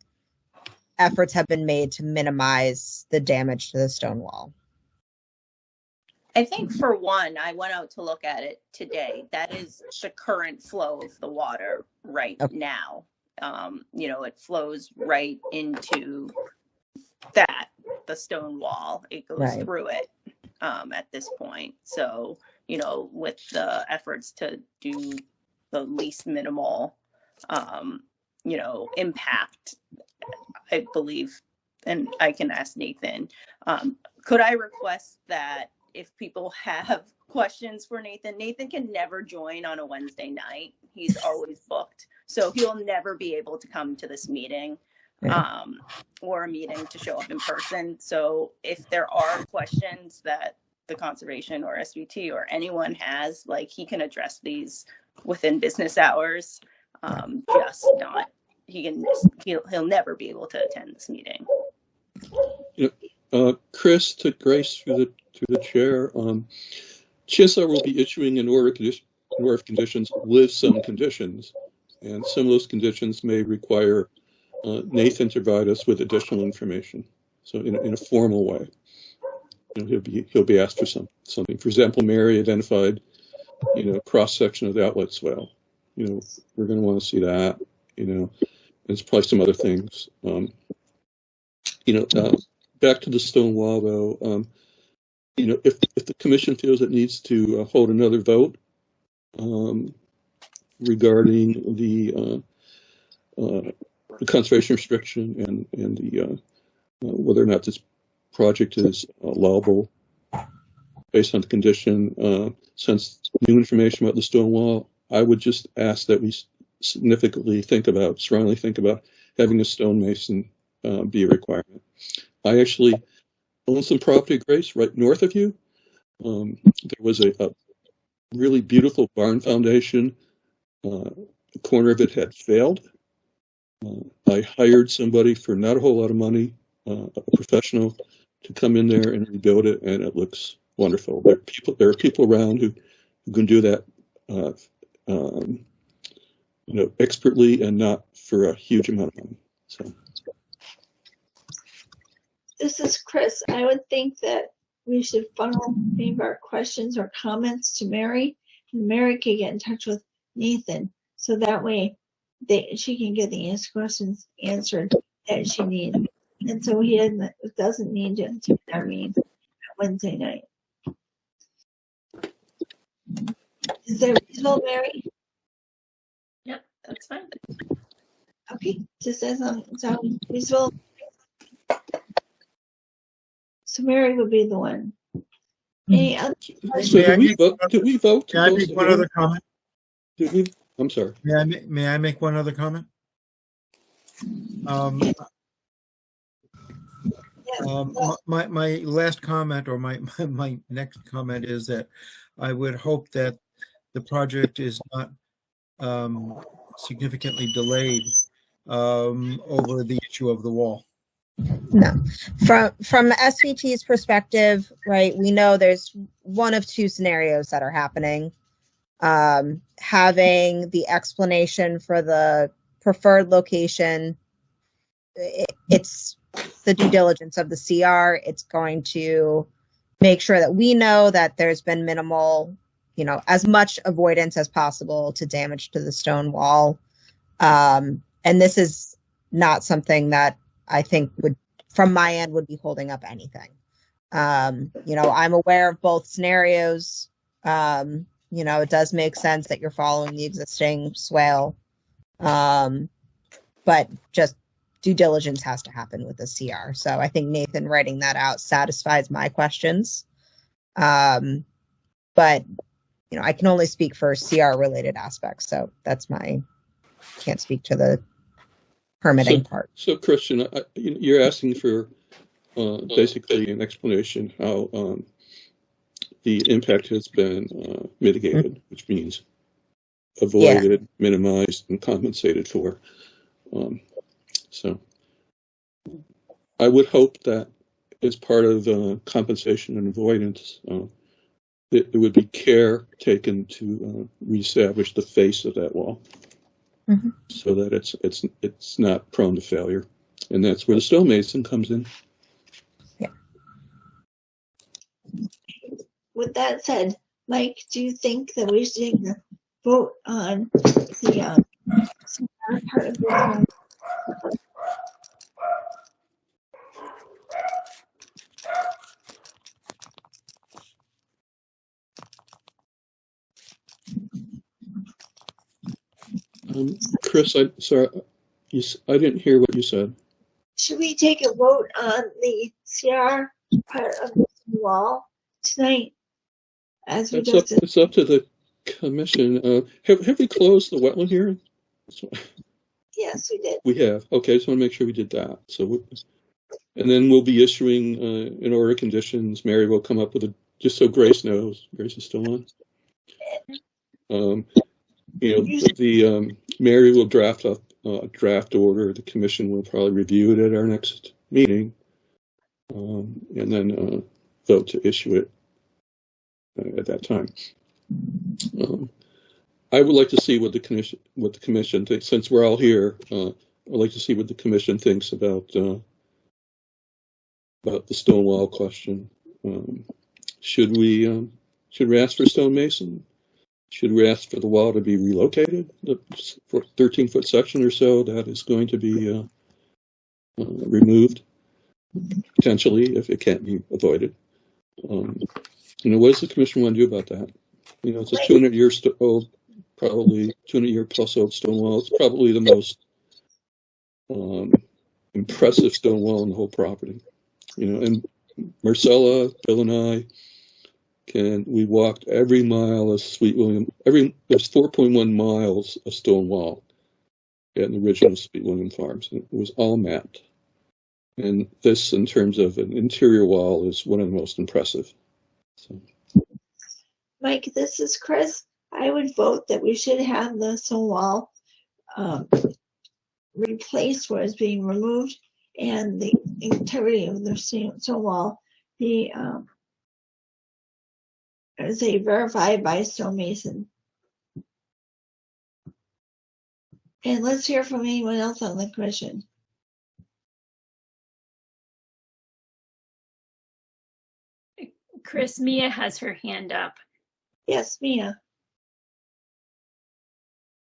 efforts have been made to minimize the damage to the stone wall. I think for one, I went out to look at it today. That is the current flow of the water right now. It flows right into the stone wall. It goes through it at this point. So, with the efforts to do the least minimal, impact, I believe, and I can ask Nathan, could I request that if people have questions for Nathan can never join on a Wednesday night. He's always booked. So he'll never be able to come to this meeting or a meeting to show up in person. So if there are questions that the conservation or SVT or anyone has, he can address these within business hours. He'll never be able to attend this meeting. Chris, to Grace through the chair, CHISA will be issuing an order of conditions with some conditions, and some of those conditions may require Nathan to provide us with additional information. So in a formal way, he'll be asked for something. For example, Mary identified, cross section of the outlet swale. We're going to want to see that. There's probably some other things. Back to the stone wall, though. If the commission feels it needs to hold another vote regarding the conservation restriction and the whether or not this project is allowable based on the condition, since new information about the stone wall, I would just ask that we strongly think about having a stonemason be a requirement. I actually own some property, Grace, right north of you. There was a really beautiful barn foundation. The corner of it had failed. I hired somebody for not a whole lot of money, a professional, to come in there and rebuild it, and it looks wonderful. There are people around who can do that, expertly and not for a huge amount of money. So. This is Chris. I would think that we should funnel any of our questions or comments to Mary, and Mary can get in touch with Nathan, so that way she can get the questions answered that she needs, and so he doesn't need to take our meeting Wednesday night. Is that reasonable, Mary? Yep, that's fine. Okay, just as sound reasonable. So Mary would be the one. Any other So did we vote? Can I make one other comment? I'm sorry. May I make one other comment? My last comment, or my next comment, is that I would hope that the project is not significantly delayed over the issue of the wall. No, from SVT's perspective, right, we know there's one of two scenarios that are happening. Having the explanation for the preferred location, it's the due diligence of the CR. It's going to make sure that we know that there's been minimal, as much avoidance as possible to damage to the stone wall. And this is not something that I think from my end, would be holding up anything. I'm aware of both scenarios. It does make sense that you're following the existing swale. But just due diligence has to happen with the CR. So I think Nathan writing that out satisfies my questions. But, I can only speak for CR related aspects. So that's can't speak to the permitting part. So Christian, you're asking for basically an explanation how the impact has been mitigated, which means avoided, minimized, and compensated for. So I would hope that as part of compensation and avoidance, there would be care taken to reestablish the face of that wall. Mm-hmm. So that it's not prone to failure, and that's where the stonemason comes in. Yeah. With that said, Mike, do you think that we should vote on the part of the Chris, I'm sorry, I didn't hear what you said. Should we take a vote on the CR part of the wall tonight? It's up to the commission. Have we closed the wetland hearing? Yes, we did. We have. Okay, I just want to make sure we did that. And then we'll be issuing an order of conditions. Mary will come up with just so Grace knows. Grace is still on. Mary will draft up a draft order. The commission will probably review it at our next meeting. and then vote to issue it at that time. I would like to see what the commission thinks. Since we're all here, I'd like to see what the commission thinks about the stone wall question. Should we ask for stonemason? Should we ask for the wall to be relocated? The 13-foot section or so that is going to be removed, potentially, if it can't be avoided. What does the commission want to do about that? It's a 200-year old, probably 200-year plus old stone wall. It's probably the most impressive stone wall in the whole property. And Marcella, Bill, and I we walked every mile of Sweet William. There's 4.1 miles of stone wall at the original Sweet William Farms. And it was all mapped. And this, in terms of an interior wall, is one of the most impressive. So. Mike, this is Chris. I would vote that we should have the stone wall replaced where it's being removed, and the integrity of the stone wall be verified by stonemason. And let's hear from anyone else on the commission. Chris, Mia has her hand up. Yes, Mia.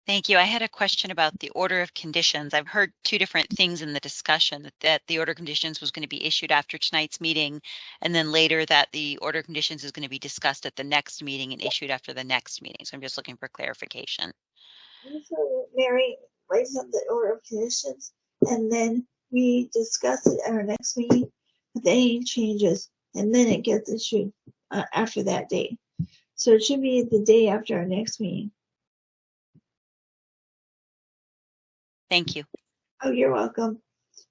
Thank you. I had a question about the order of conditions. I've heard two different things in the discussion, that the order of conditions was going to be issued after tonight's meeting, and then later that the order of conditions is going to be discussed at the next meeting and issued after the next meeting. So I'm just looking for clarification. So Mary writes up the order of conditions, and then we discuss it at our next meeting with any changes, and then it gets issued after that date. So it should be the day after our next meeting. Thank you. Oh, you're welcome.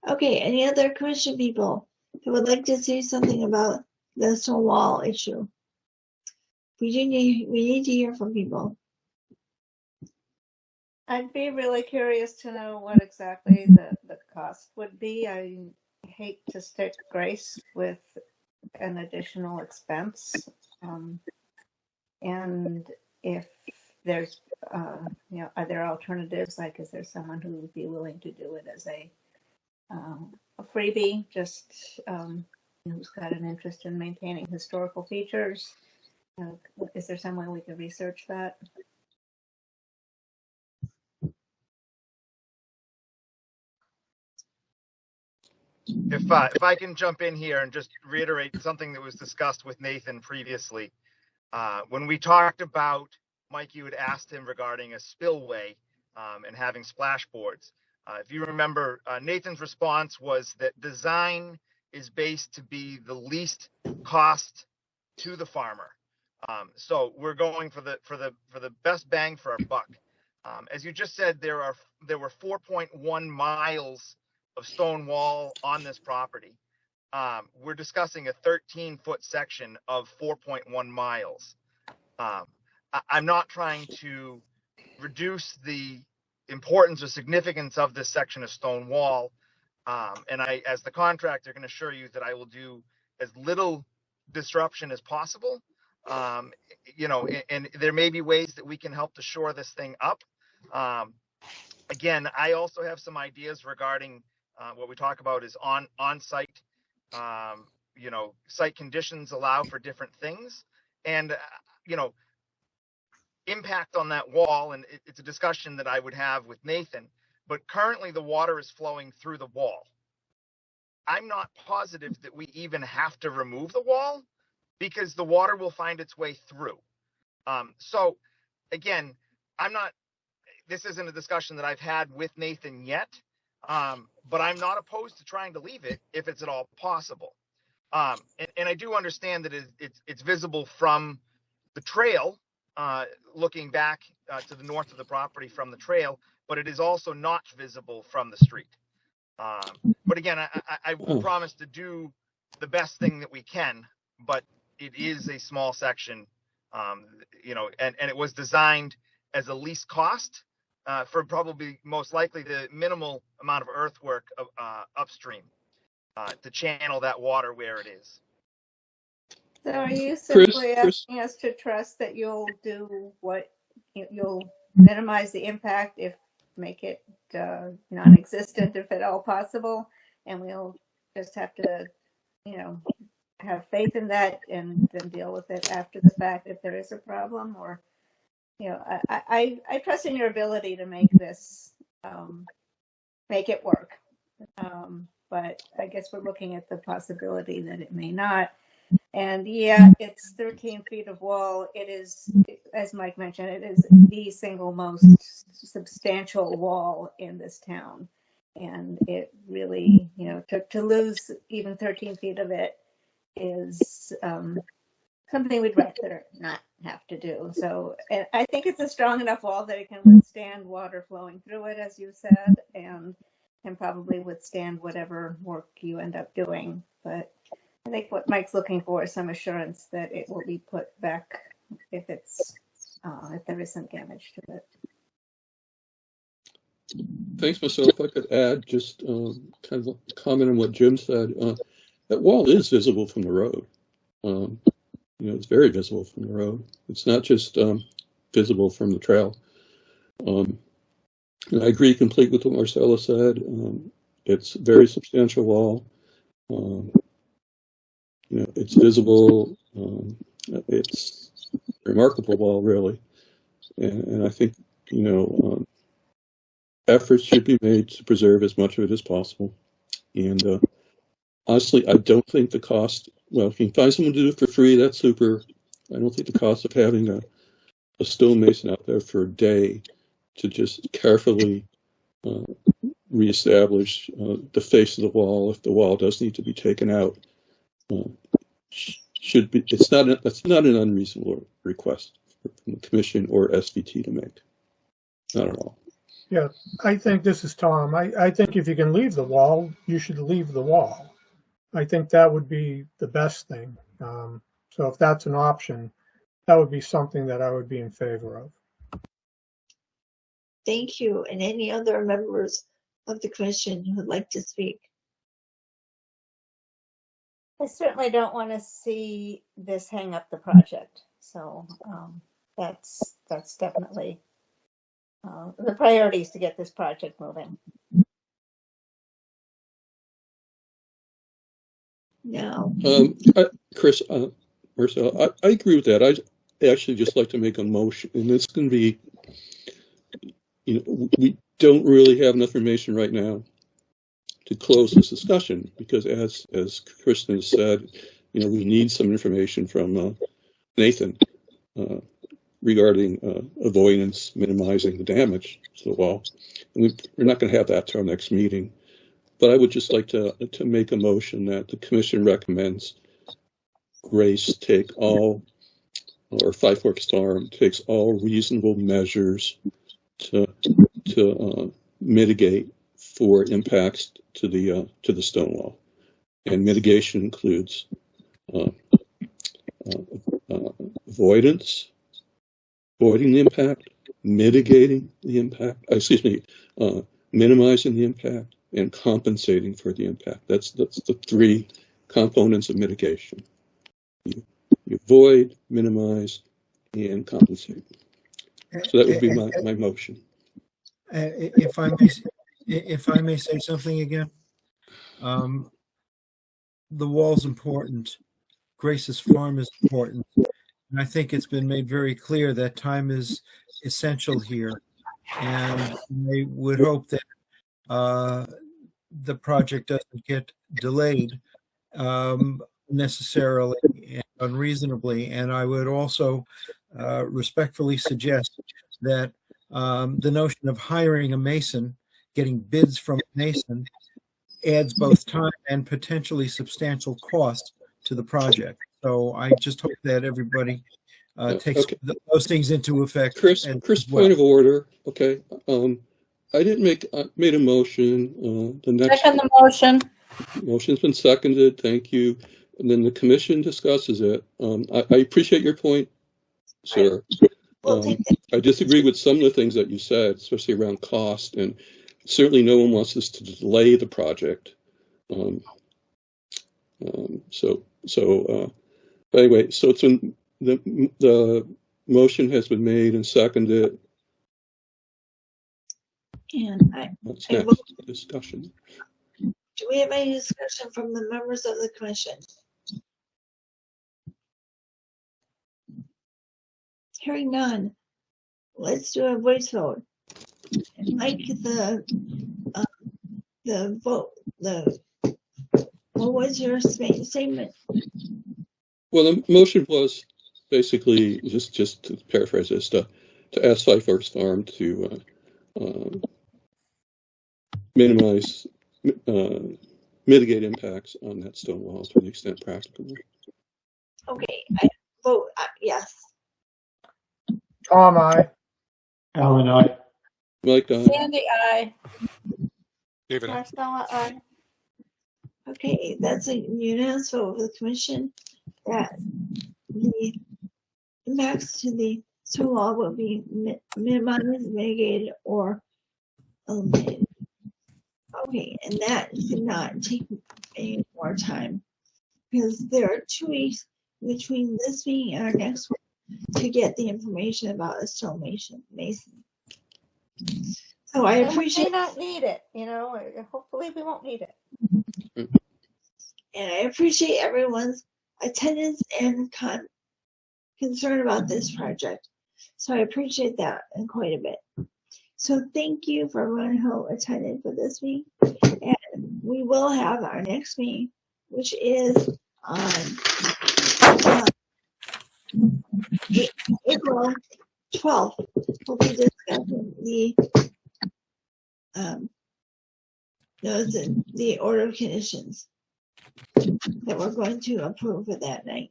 Okay, any other commission people who would like to say something about the stone wall issue? We need to hear from people. I'd be really curious to know what exactly the cost would be. I hate to stick Grace with an additional expense. And if there's, are there alternatives? Like, is there someone who would be willing to do it as a freebie, just who's got an interest in maintaining historical features? Is there some way we could research that? If I can jump in here and just reiterate something that was discussed with Nathan previously. When we talked about, Mike, you had asked him regarding a spillway and having splashboards. If you remember, Nathan's response was that design is based to be the least cost to the farmer. So we're going for the best bang for our buck. As you just said, there were 4.1 miles of stone wall on this property. We're discussing a 13-foot section of 4.1 miles. I'm not trying to reduce the importance or significance of this section of stone wall. And I, as the contractor, can assure you that I will do as little disruption as possible. And there may be ways that we can help to shore this thing up. Again, I also have some ideas regarding what we talk about is on-site. Site conditions allow for different things, and impact on that wall, and it's a discussion that I would have with Nathan, but currently the water is flowing through the wall. I'm not positive that we even have to remove the wall because the water will find its way through. So again, this isn't a discussion that I've had with Nathan yet, but I'm not opposed to trying to leave it if it's at all possible. And I do understand that it's visible from the trail, looking back to the north of the property from the trail, but it is also not visible from the street. But again, I promise to do the best thing that we can, but it is a small section, and it was designed as a least cost for probably most likely the minimal amount of earthwork upstream. to channel that water where it is. So are you Chris, simply asking us to trust that you'll do what you'll minimize the impact, make it non-existent if at all possible, and we'll just have to, have faith in that and then deal with it after the fact if there is a problem? Or, I trust in your ability to make this make it work, but I guess we're looking at the possibility that it may not. And yeah, it's 13 feet of wall. It is, as Mike mentioned, it is the single most substantial wall in this town. And it really, to lose even 13 feet of it is something we'd rather not have to do. So I think it's a strong enough wall that it can withstand water flowing through it, as you said, and can probably withstand whatever work you end up doing. But I think what Mike's looking for is some assurance that it will be put back if there is some damage to it. Thanks, Marcel. If I could add just kind of a comment on what Jim said. That wall is visible from the road. It's very visible from the road. It's not just visible from the trail. And I agree completely with what Marcella said. It's a very substantial wall. It's visible. It's a remarkable wall, really. And I think, efforts should be made to preserve as much of it as possible. And honestly, I don't think the cost, well, if you can find someone to do it for free, that's super. I don't think the cost of having a stonemason out there for a day to just carefully reestablish the face of the wall, if the wall does need to be taken out, should be. That's not an unreasonable request from the commission or SVT to make. Not at all. Yeah, I think, this is Tom. I think if you can leave the wall, you should leave the wall. I think that would be the best thing. So if that's an option, that would be something that I would be in favor of. Thank you. And any other members of the commission who would like to speak? I certainly don't want to see this hang up the project. So that's definitely the priority is to get this project moving. No. Chris, Marcel, I agree with that. I actually just like to make a motion, and it's going to be, we don't really have enough information right now to close this discussion because, as Kristen said, we need some information from Nathan regarding avoidance, minimizing the damage to the wall. And we're not going to have that to our next meeting. But I would just like to make a motion that the commission recommends Grace take all, or Five Forks Farm takes all reasonable measures to mitigate for impacts to the stone wall. And mitigation includes avoiding the impact, mitigating the impact, minimizing the impact, and compensating for the impact. That's the three components of mitigation. You avoid, minimize, and compensate. So that would be my motion. If I may say something again, the wall's important. Grace's farm is important. And I think it's been made very clear that time is essential here. And I would hope that the project doesn't get delayed necessarily and unreasonably. And I would also respectfully suggest that the notion of hiring a mason, getting bids from a mason, adds both time and potentially substantial cost to the project. So I just hope that everybody takes those things into effect. Chris, point of order. Okay. I didn't made a motion. The next Second the motion. Motion's been seconded. Thank you. And then the commission discusses it. I appreciate your point, sir. I disagree with some of the things that you said, especially around cost. And certainly no one wants us to delay the project. But anyway, so it's the motion has been made and seconded. And What's I next? Discussion. do we have any discussion from the members of the commission? Hearing none, let's do a voice vote. Mike, the vote, what was your statement? Well, the motion was basically, just to paraphrase this, to ask Five Forks Farm to mitigate impacts on that stone wall to the extent practicable. Okay, I vote yes. Tom, I. Alan, I. Mike, Sandy, I. David, Marcella, I. Okay, that's a unanimous vote of the commission that the impacts to the stone wall will be minimized, mitigated, or eliminated. Okay, and that should not take any more time because there are 2 weeks between this meeting and our next one to get the information about a stonemason. So I appreciate. We may not need it, hopefully we won't need it. And I appreciate everyone's attendance and concern about this project. So I appreciate that and quite a bit. So thank you for everyone who attended for this meeting. And we will have our next meeting, which is on April 12th. We'll be discussing the order of conditions that we're going to approve for that night.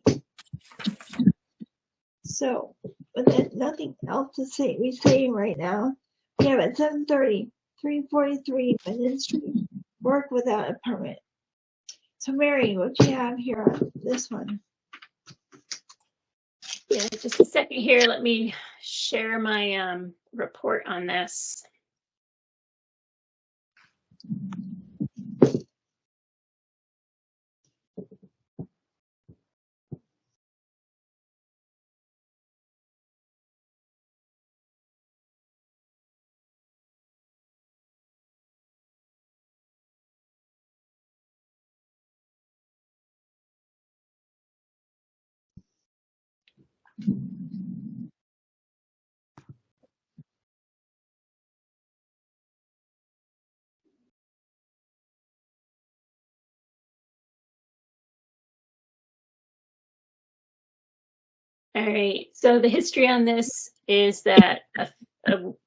So, with that, nothing else to say. We're saying right now, we have at 7:30, 343 Minden Street, work without a permit. So, Mary, what do you have here on this one? Yeah, just a second here. Let me share my report on this. All right, so the history on this is that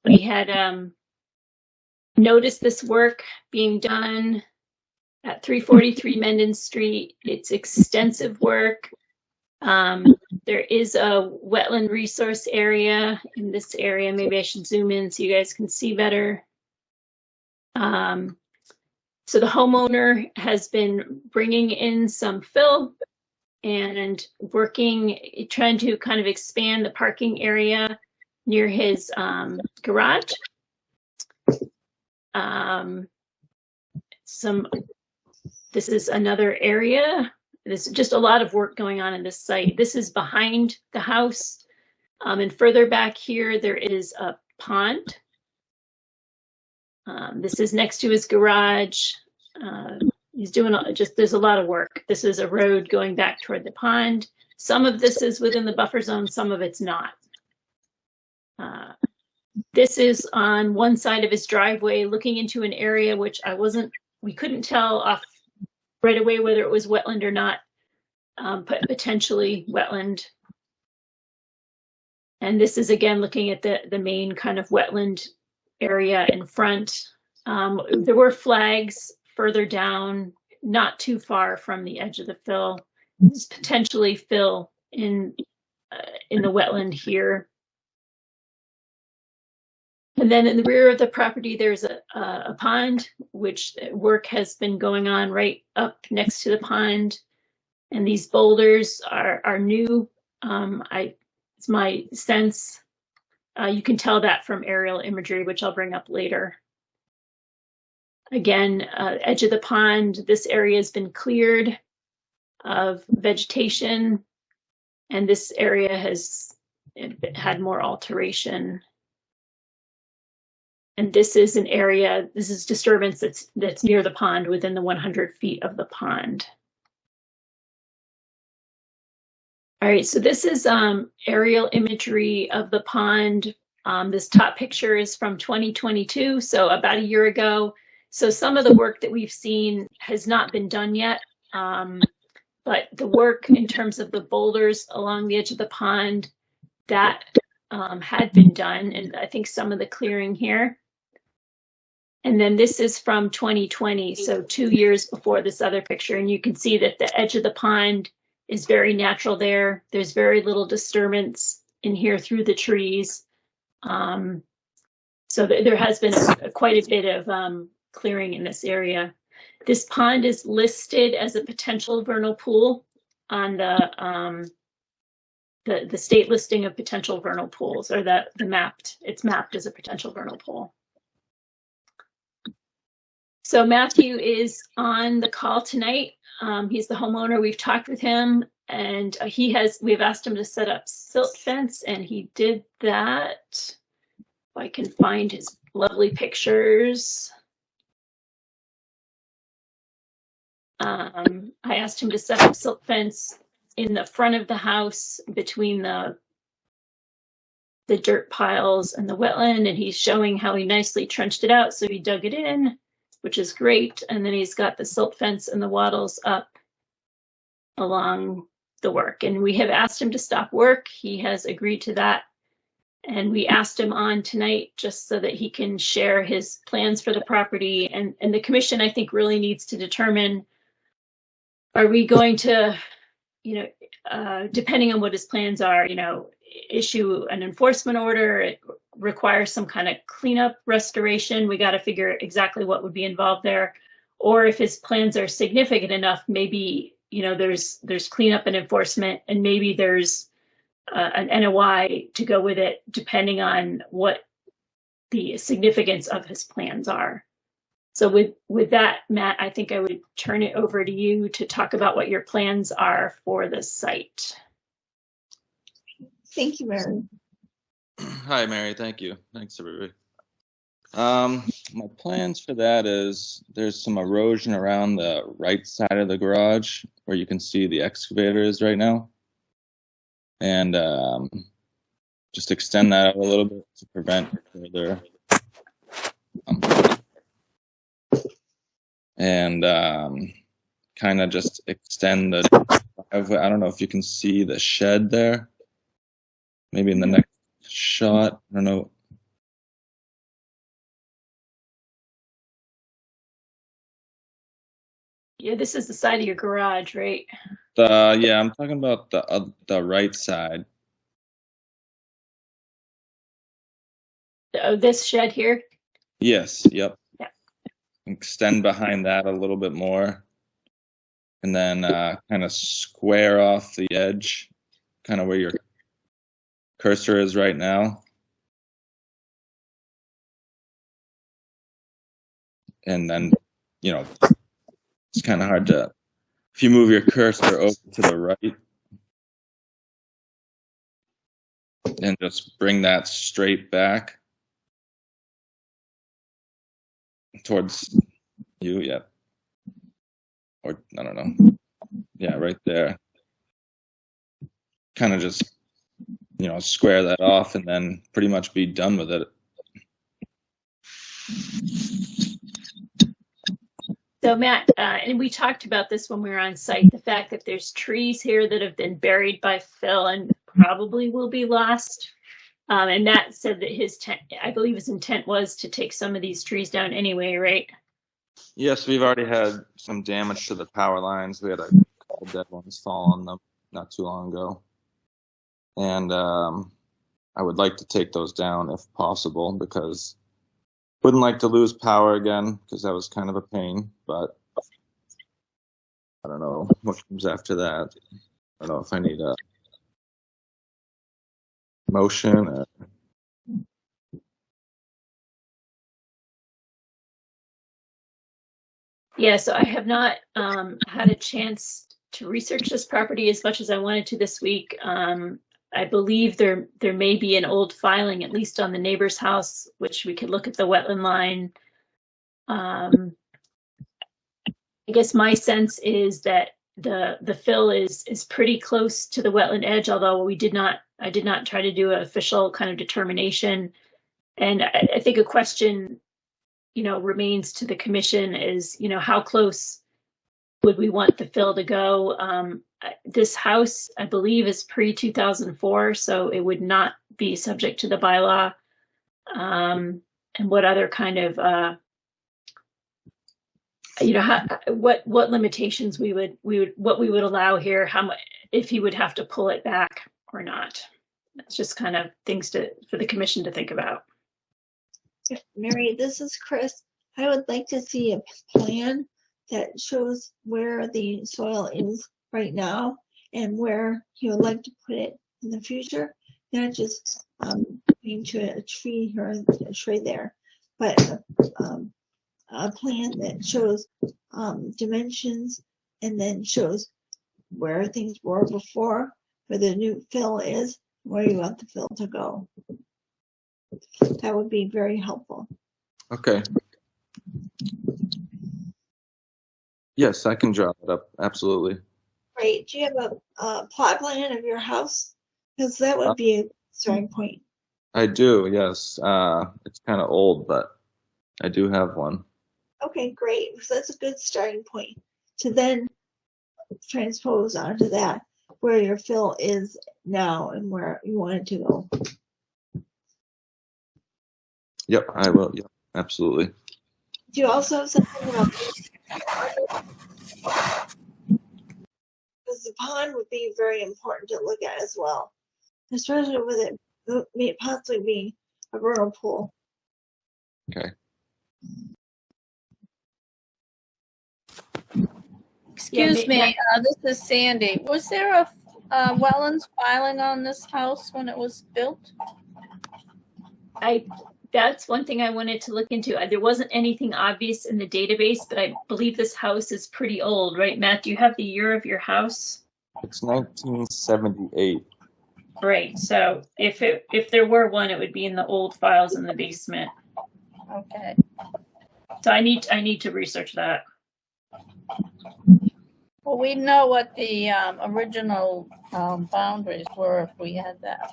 we had noticed this work being done at 343 Menden Street. It's extensive work. There is a wetland resource area in this area. Maybe I should zoom in so you guys can see better. So the homeowner has been bringing in some fill and trying to kind of expand the parking area near his garage. This is another area. There's just a lot of work going on in this site. This is behind the house. And further back here, there is a pond. This is next to his garage. He's doing there's a lot of work. This is a road going back toward the pond. Some of this is within the buffer zone, some of it's not. This is on one side of his driveway looking into an area which we couldn't tell off right away whether it was wetland or not, but potentially wetland. And this is again looking at the main kind of wetland area in front. There were flags further down, not too far from the edge of the fill. There's potentially fill in the wetland here. And then in the rear of the property, there's a pond, which work has been going on right up next to the pond. And these boulders are new. It's my sense. You can tell that from aerial imagery, which I'll bring up later. Again, edge of the pond, this area has been cleared. of vegetation, and this area has had more alteration. And this is an area, this is disturbance that's near the pond, within the 100 feet of the pond. All right, so this is aerial imagery of the pond. This top picture is from 2022, so about a year ago. So some of the work that we've seen has not been done yet, but the work in terms of the boulders along the edge of the pond, that had been done, and I think some of the clearing here. And then this is from 2020, so 2 years before this other picture, and you can see that the edge of the pond is very natural there. There's very little disturbance in here through the trees. So there has been quite a bit of clearing in this area. This pond is listed as a potential vernal pool on the state listing of potential vernal pools, or it's mapped as a potential vernal pool. So Matthew is on the call tonight. He's the homeowner. We've talked with him, and we've asked him to set up silt fence, and he did that. If I can find his lovely pictures. I asked him to set up silt fence in the front of the house between the dirt piles and the wetland, and he's showing how he nicely trenched it out. So he dug it in, which is great. And then he's got the silt fence and the wattles up along the work. And we have asked him to stop work. He has agreed to that. And we asked him on tonight just so that he can share his plans for the property. And the commission, I think, really needs to determine, are we going to, depending on what his plans are, issue an enforcement order, it requires some kind of cleanup restoration. We got to figure exactly what would be involved there. Or if his plans are significant enough, maybe, there's cleanup and enforcement, and maybe there's an NOI to go with it, depending on what the significance of his plans are. So with that, Matt, I think I would turn it over to you to talk about what your plans are for the site. Thank you, Mary. Hi, Mary. Thank you. Thanks, everybody. My plans for that is there's some erosion around the right side of the garage where you can see the excavator is right now. And just extend that out a little bit to prevent further. And kind of just extend the driveway. I don't know if you can see the shed there. Maybe in the next shot. I don't know. Yeah, this is the side of your garage, right? Yeah, I'm talking about the right side. Oh, this shed here? Yes, yep. Yeah. Extend behind that a little bit more. And then kind of square off the edge, kind of where your cursor is right now. And then, it's kind of hard to, if you move your cursor over to the right and just bring that straight back towards you, yeah. Or, I don't know. Yeah, right there. Kind of just, square that off and then pretty much be done with it. So Matt, and we talked about this when we were on site, the fact that there's trees here that have been buried by fill and probably will be lost. And Matt said that I believe his intent was to take some of these trees down anyway, right? Yes, we've already had some damage to the power lines. We had a couple dead ones fall on them not too long ago. And I would like to take those down if possible, because wouldn't like to lose power again, because that was kind of a pain, but I don't know what comes after that. I don't know if I need a motion or... Yeah, so I have not had a chance research this property as much as I wanted to this week. I believe there may be an old filing, at least on the neighbor's house, which we could look at the wetland line. I guess my sense is that the fill is pretty close to the wetland edge, although I did not try to do an official kind of determination. And I think a question, remains to the commission is, how close would we want the fill to go? This house, I believe, is pre-2004, so it would not be subject to the bylaw. And what other kind of, what limitations we would allow here? How much, if he would have to pull it back or not? It's just kind of things for the commission to think about. Mary, this is Chris. I would like to see a plan that shows where the soil is right now and where you would like to put it in the future, not just into a tree here and a tree there, but a plan that shows dimensions and then shows where things were before, where the new fill is, where you want the fill to go. That would be very helpful. Okay. Yes, I can draw it up. Absolutely. Great. Do you have a plot plan of your house? Because that would be a starting point. I do, yes. It's kind of old, but I do have one. Okay, great. So that's a good starting point to then transpose onto that, where your fill is now and where you want it to go. Yep, I will. Yep, absolutely. Do you also have something about, because the pond would be very important to look at as well, especially with it possibly being a vernal pool. Okay. Excuse me, this is Sandy. Was there a wetlands filing on this house when it was built? That's one thing I wanted to look into. There wasn't anything obvious in the database, but I believe this house is pretty old, right? Matt, do you have the year of your house? It's 1978. Right. So if there were one, it would be in the old files in the basement. Okay. So I need to research that. Well, we know what the original boundaries were if we had that.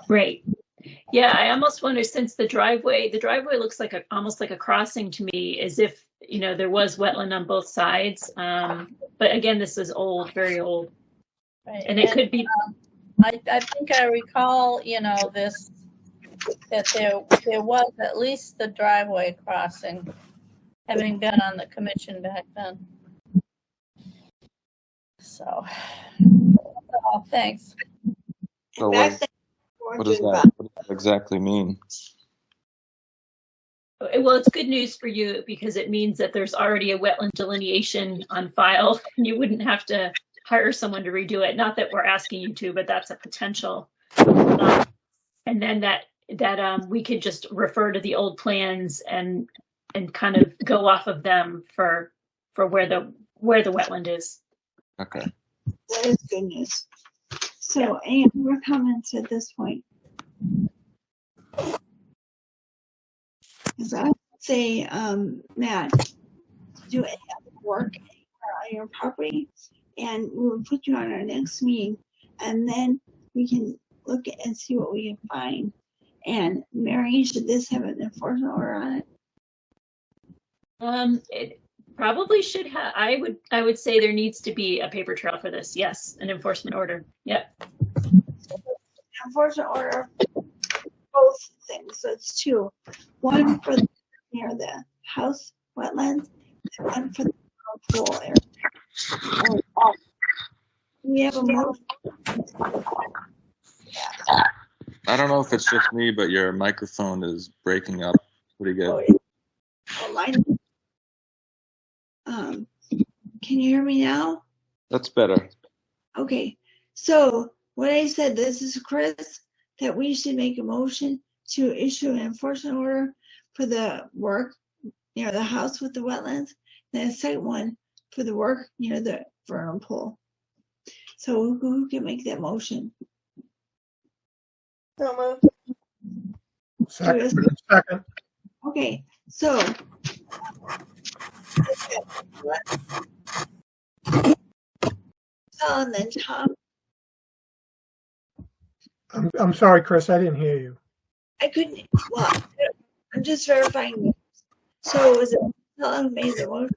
Right. Yeah, I almost wonder, since the driveway looks like almost like a crossing to me, as if, there was wetland on both sides. But again, this is old, very old. Right. And it could be. I think I recall, this, that there was at least the driveway crossing, having been on the commission back then. So, thanks. So what does that exactly mean? Well, it's good news for you because it means that there's already a wetland delineation on file. You wouldn't have to hire someone to redo it. Not that we're asking you to, but that's a potential. And then that we could just refer to the old plans and kind of go off of them for where the wetland is. Okay. That is good news. So, any more comments at this point? As I would say, Matt, do any work on your property, and we will put you on our next meeting, and then we can look at and see what we can find. And Mary, should this have an enforcement order on it? It probably should have. I would say there needs to be a paper trail for this. Yes, an enforcement order. Yep. Enforcement order, both things. So it's two. One for near the house wetlands, and one for the pool area. We have a motion. I don't know if it's just me, but your microphone is breaking up pretty good. Mine. Can you hear me now? That's better. Okay. So what I said, this is Chris, that we should make a motion to issue an enforcement order for the work near the house with the wetlands. And the second one for the work near the vernal pool. So who can make that motion? So moved. Second. Second. Okay, so and then Tom, I'm sorry, Chris, I didn't hear you. I couldn't, well, I'm just verifying. So was it Tom who made the motion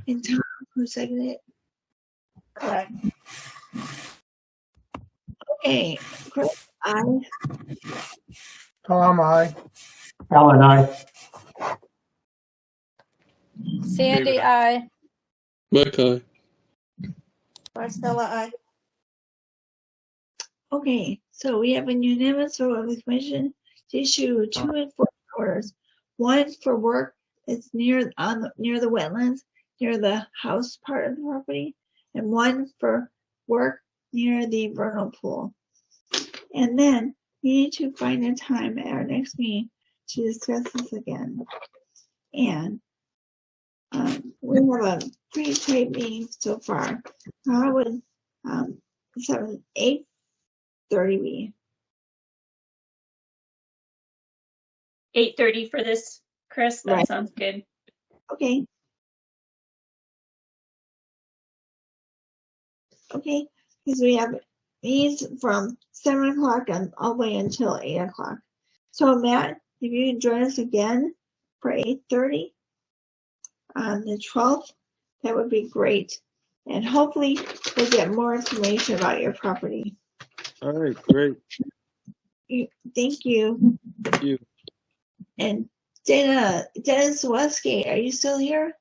and Tom who seconded it? Correct. Okay, Chris, aye. Tom, I. Alan, I. Sandy, David, I. Mike, aye. Marcella, I. Okay, so we have a unanimous vote of the commission to issue 2 enforcement orders. One for work that's near the wetlands, near the house part of the property, and one for work near the vernal pool. And then we need to find a time at our next meeting to discuss this again. And we have a pretty tight meeting so far. How would 8:30 be? 8:30 for this, Chris? That Right. sounds good. Okay. Okay, because we have these from 7 o'clock and all the way until 8 o'clock. So Matt, if you can join us again for 8:30 on the 12th, that would be great. And hopefully we'll get more information about your property. All right, great. Thank you. Thank you. And Dennis Westgate, are you still here?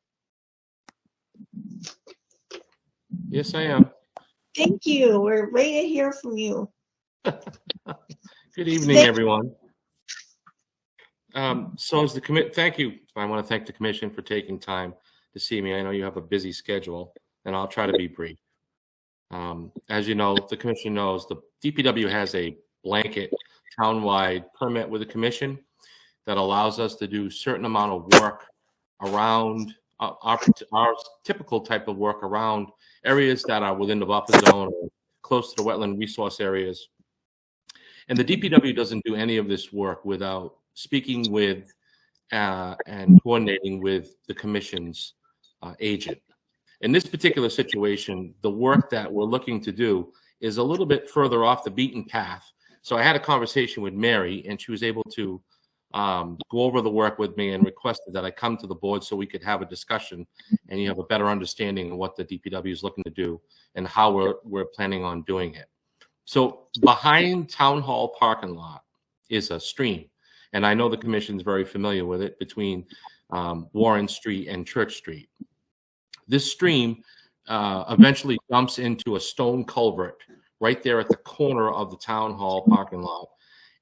Yes, I am. Thank you. We're ready to hear from you. Good evening, everyone. So as the thank you. I want to thank the commission for taking time to see me. I know you have a busy schedule, and I'll try to be brief. As you know, the commission knows the DPW has a blanket townwide permit with the commission that allows us to do a certain amount of work around our typical type of work around areas that are within the buffer zone or close to the wetland resource areas. And the DPW doesn't do any of this work without speaking with and coordinating with the commission's agent. In this particular situation, the work that we're looking to do is a little bit further off the beaten path. So I had a conversation with Mary, and she was able to go over the work with me and requested that I come to the board so we could have a discussion and you have a better understanding of what the DPW is looking to do and how we're planning on doing it. So behind Town Hall parking lot is a stream, and I know the commission's very familiar with it, between Warren Street and Church Street. This stream eventually dumps into a stone culvert right there at the corner of the Town Hall parking lot.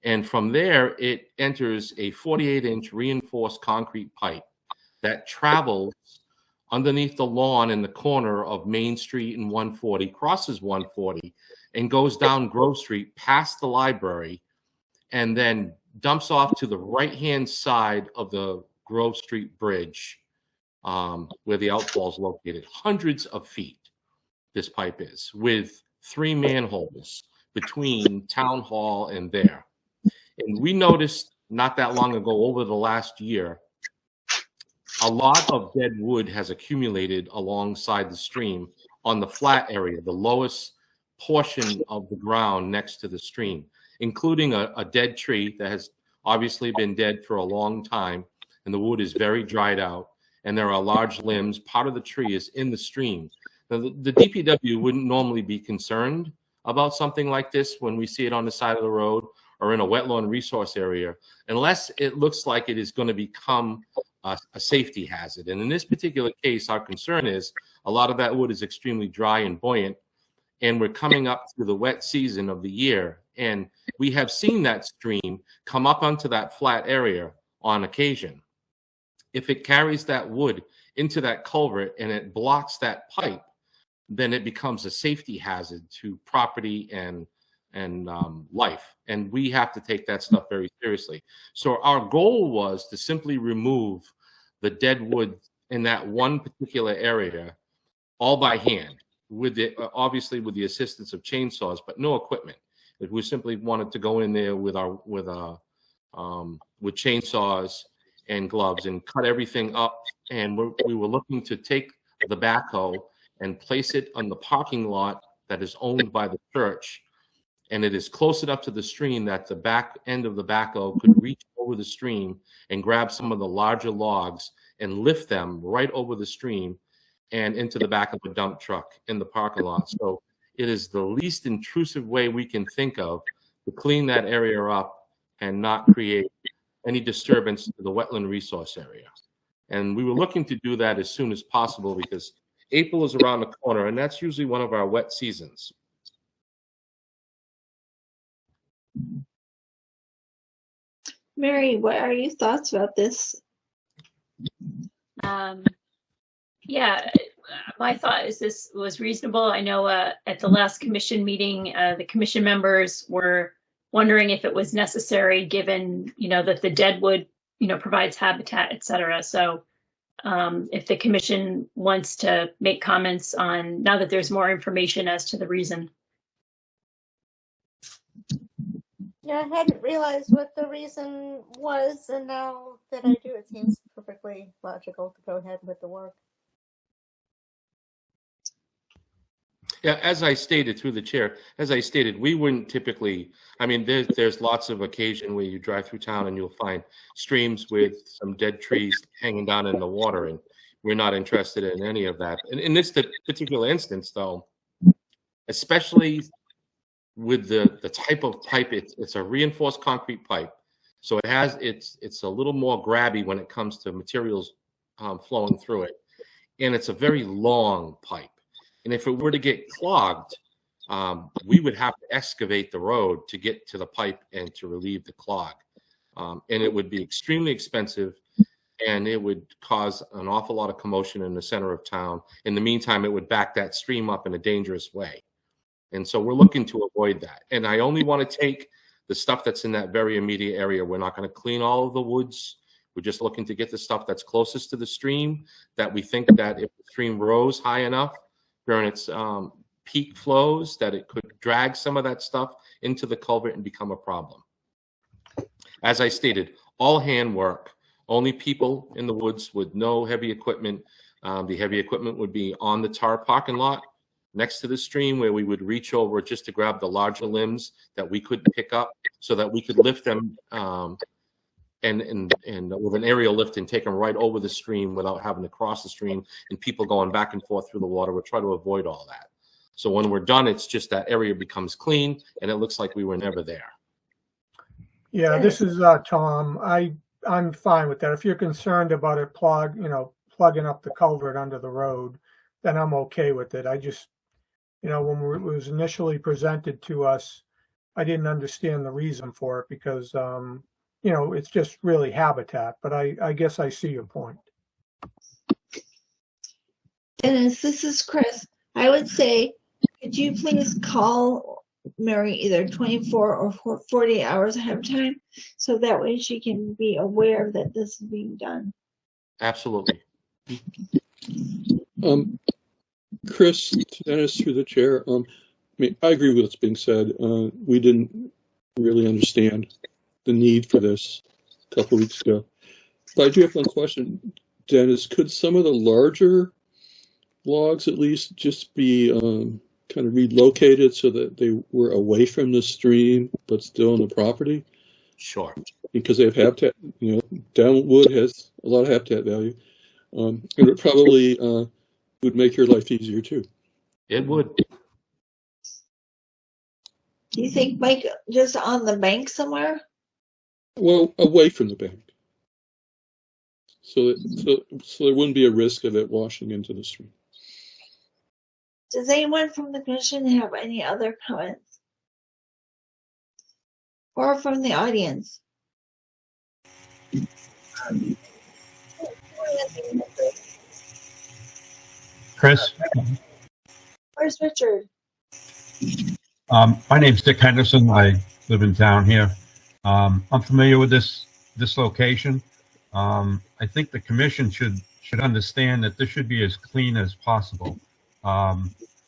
And from there, it enters a 48-inch reinforced concrete pipe that travels underneath the lawn in the corner of Main Street and 140, crosses 140, and goes down Grove Street past the library, and then dumps off to the right-hand side of the Grove Street Bridge, where the outfall is located. Hundreds of feet, this pipe is, with 3 manholes between Town Hall and there. And we noticed not that long ago, over the last year, a lot of dead wood has accumulated alongside the stream on the flat area, the lowest portion of the ground next to the stream, including a dead tree that has obviously been dead for a long time, and the wood is very dried out, and there are large limbs. Part of the tree is in the stream. Now, the DPW wouldn't normally be concerned about something like this when we see it on the side of the road or in a wetland resource area, unless it looks like it is going to become a safety hazard. And in this particular case, our concern is a lot of that wood is extremely dry and buoyant, and we're coming up to the wet season of the year. And we have seen that stream come up onto that flat area on occasion. If it carries that wood into that culvert and it blocks that pipe, then it becomes a safety hazard to property and life. And we have to take that stuff very seriously. So our goal was to simply remove the dead wood in that one particular area all by hand. with the obviously with the assistance of chainsaws, but no equipment. If we simply wanted to go in there with chainsaws and gloves and cut everything up, and we were looking to take the backhoe and place it on the parking lot that is owned by the church, and it is close enough to the stream that the back end of the backhoe could reach over the stream and grab some of the larger logs and lift them right over the stream and into the back of a dump truck in the parking lot. So it is the least intrusive way we can think of to clean that area up and not create any disturbance to the wetland resource area. And we were looking to do that as soon as possible because April is around the corner, and that's usually one of our wet seasons. Mary, what are your thoughts about this? Yeah, my thought is this was reasonable. I know at the last commission meeting, the commission members were wondering if it was necessary given, that the deadwood, provides habitat, et cetera. So if the commission wants to make comments on, now that there's more information as to the reason. Yeah, I hadn't realized what the reason was, and now that I do, it seems perfectly logical to go ahead with the work. Yeah, as I stated through the chair, we wouldn't typically, there's lots of occasion where you drive through town and you'll find streams with some dead trees hanging down in the water, and we're not interested in any of that. And in this particular instance, though, especially with the type of pipe, it's a reinforced concrete pipe. So it's a little more grabby when it comes to materials flowing through it. And it's a very long pipe. And if it were to get clogged, we would have to excavate the road to get to the pipe and to relieve the clog. And it would be extremely expensive, and it would cause an awful lot of commotion in the center of town. In the meantime, it would back that stream up in a dangerous way. And so we're looking to avoid that. And I only want to take the stuff that's in that very immediate area. We're not going to clean all of the woods. We're just looking to get the stuff that's closest to the stream, that we think that if the stream rose high enough during its peak flows, that it could drag some of that stuff into the culvert and become a problem. As I stated, all handwork, only people in the woods with no heavy equipment. The heavy equipment would be on the tar parking lot next to the stream, where we would reach over just to grab the larger limbs that we couldn't pick up, so that we could lift them and with an aerial lift and take them right over the stream without having to cross the stream and people going back and forth through the water. We'll try to avoid all that. So when we're done, it's just that area becomes clean and it looks like we were never there. Yeah, this is Tom. I'm fine with that. If you're concerned about it plugging up the culvert under the road, then I'm okay with it. I just, when it was initially presented to us, I didn't understand the reason for it because, it's just really habitat. But I guess I see your point. Dennis, this is Chris. I would say, could you please call Mary either 24 or 48 hours ahead of time, so that way she can be aware that this is being done. Absolutely. Chris, Dennis, through the chair. I agree with what's being said. We didn't really understand the need for this a couple of weeks ago. But I do have one question, Dennis. Could some of the larger logs at least just be kind of relocated so that they were away from the stream but still on the property? Sure. Because they have habitat, downwood has a lot of habitat value. And it probably would make your life easier too. It would. Do you think, Mike, just on the bank somewhere? Well, away from the bank. So there wouldn't be a risk of it washing into the stream. Does anyone from the commission have any other comments? Or from the audience? Chris? Where's Richard? My name's Dick Henderson. I live in town here. I'm familiar with this location. I think the commission should understand that this should be as clean as possible.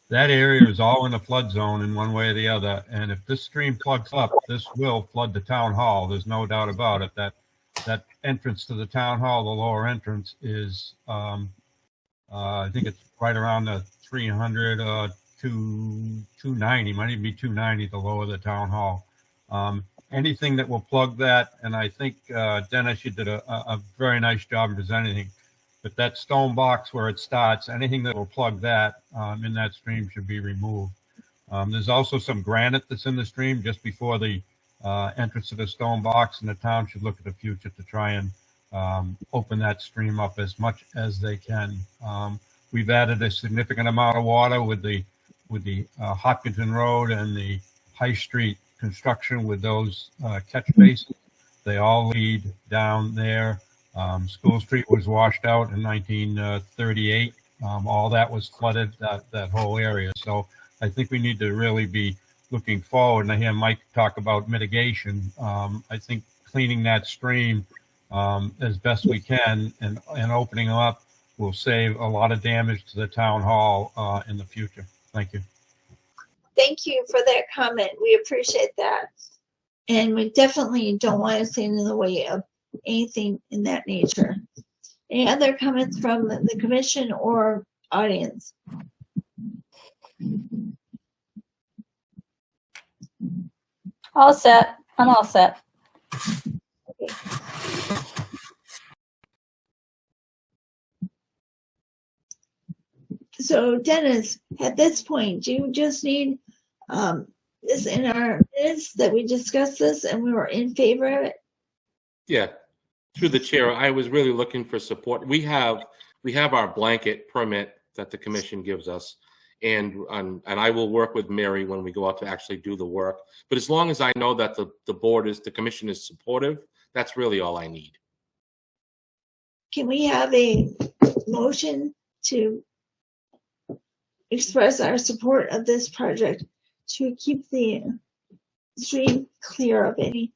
that area is all in a flood zone in one way or the other. And if this stream plugs up, this will flood the town hall. There's no doubt about it. That entrance to the town hall, the lower entrance, is I think it's right around the 300 to 290, might even be 290 to lower the town hall. Anything that will plug that, and I think Dennis, you did a very nice job in presenting. But that stone box where it starts, anything that will plug that in that stream should be removed. There's also some granite that's in the stream just before the entrance to the stone box, and the town should look at the future to try and open that stream up as much as they can. We've added a significant amount of water with the Hopkinton Road and the High Street construction with those catch basins. They all lead down there. School Street was washed out in 1938. All that was flooded, that whole area. So I think we need to really be looking forward. And I hear Mike talk about mitigation. I think cleaning that stream as best we can and opening up will save a lot of damage to the town hall in the future. Thank you. Thank you for that comment. We appreciate that. And we definitely don't want to stand in the way of anything in that nature. Any other comments from the commission or audience? All set. I'm all set. Okay. So Dennis, at this point, do you just need this in our minutes that we discussed this and we were in favor of it? Yeah, through the chair, I was really looking for support. We have our blanket permit that the commission gives us, and I will work with Mary when we go out to actually do the work. But as long as I know that the commission is supportive, that's really all I need. Can we have a motion to express our support of this project to keep the stream clear of any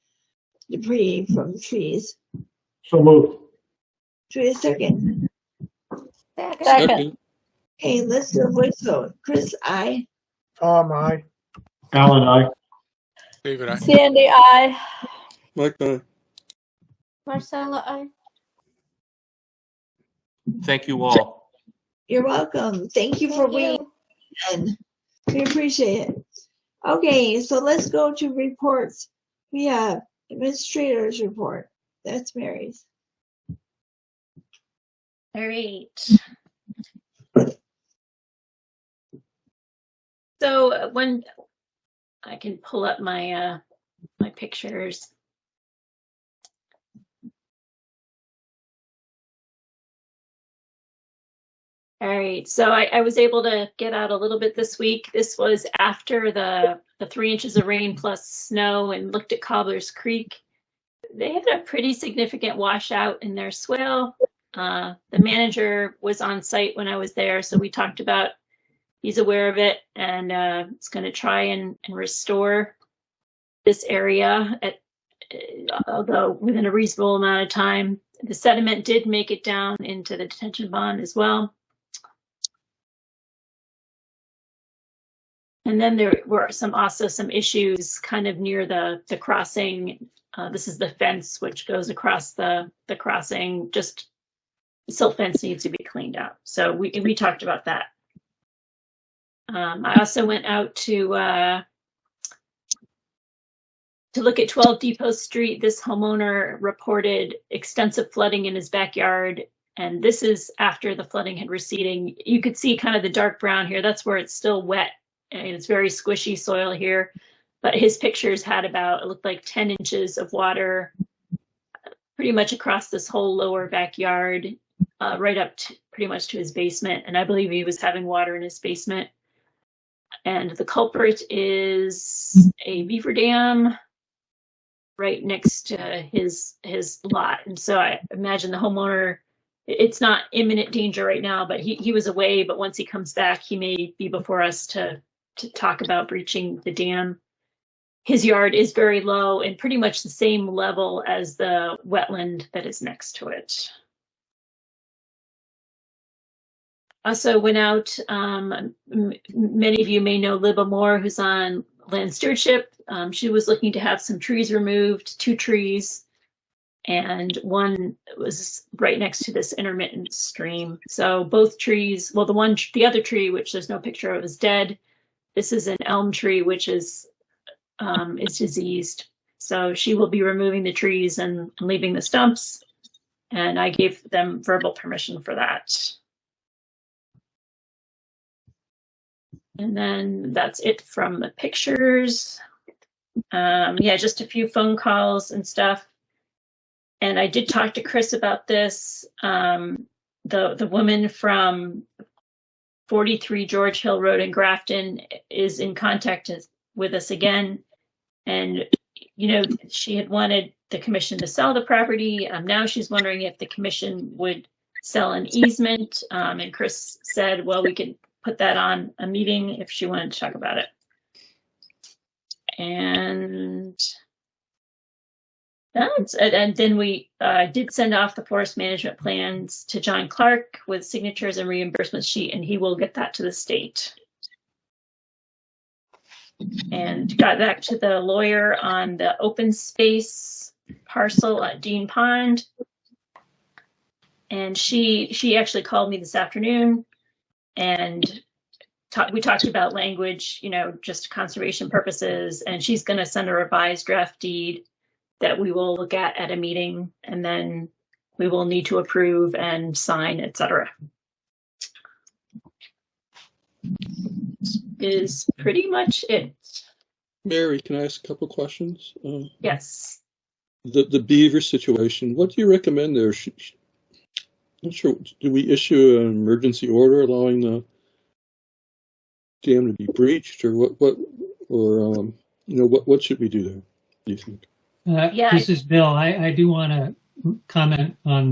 debris from trees? So moved. Do we have a second? Second. Okay, let's do a voice vote. Chris, aye. Tom, aye. Alan, aye. David, I. Sandy, aye. Mike, aye. Marcella, aye. Thank you all. You're welcome. Thank you for waiting. We appreciate it. Okay, so let's go to reports. We have administrator's report. That's Mary's. All right. So when I can pull up my my pictures. All right, so I was able to get out a little bit this week. This was after the 3 inches of rain plus snow, and looked at Cobbler's Creek. They had a pretty significant washout in their swale. The manager was on site when I was there, so we talked about, he's aware of it, and it's going to try and restore this area, although within a reasonable amount of time. The sediment did make it down into the detention pond as well. And then there were also some issues kind of near the crossing. This is the fence which goes across the crossing. Just silt fence needs to be cleaned out. So we talked about that. I also went out to look at 12 Depot Street. This homeowner reported extensive flooding in his backyard. And this is after the flooding had receded. You could see kind of the dark brown here. That's where it's still wet. And it's very squishy soil here, but his pictures had about, it looked like 10 inches of water pretty much across this whole lower backyard, right up to pretty much to his basement. And I believe he was having water in his basement. And the culprit is a beaver dam right next to his lot. And so I imagine the homeowner, it's not imminent danger right now, but he was away. But once he comes back, he may be before us to talk about breaching the dam. His yard is very low and pretty much the same level as the wetland that is next to it. Also went out, many of you may know Libba Moore, who's on land stewardship. She was looking to have some trees removed, 2 trees, and one was right next to this intermittent stream. So both trees, well, the other tree, which there's no picture of, is dead. This is an elm tree, which is diseased. So she will be removing the trees and leaving the stumps. And I gave them verbal permission for that. And then that's it from the pictures. Yeah, just a few phone calls and stuff. And I did talk to Chris about this. The woman from 43 George Hill Road in Grafton is in contact with us again. And, you know, she had wanted the commission to sell the property. Now she's wondering if the commission would sell an easement. And Chris said, well, we could put that on a meeting if she wanted to talk about it. And then we did send off the forest management plans to John Clark with signatures and reimbursement sheet, and he will get that to the state. And got back to the lawyer on the open space parcel at Dean Pond. And she actually called me this afternoon, and we talked about language, you know, just conservation purposes, and she's going to send a revised draft deed that we will look at a meeting, and then we will need to approve and sign, etc. Is pretty much it. Mary, can I ask a couple questions? Yes. The beaver situation, what do you recommend there? I'm not sure, do we issue an emergency order allowing the dam to be breached, or what should we do there, do you think? This is Bill. I do want to comment on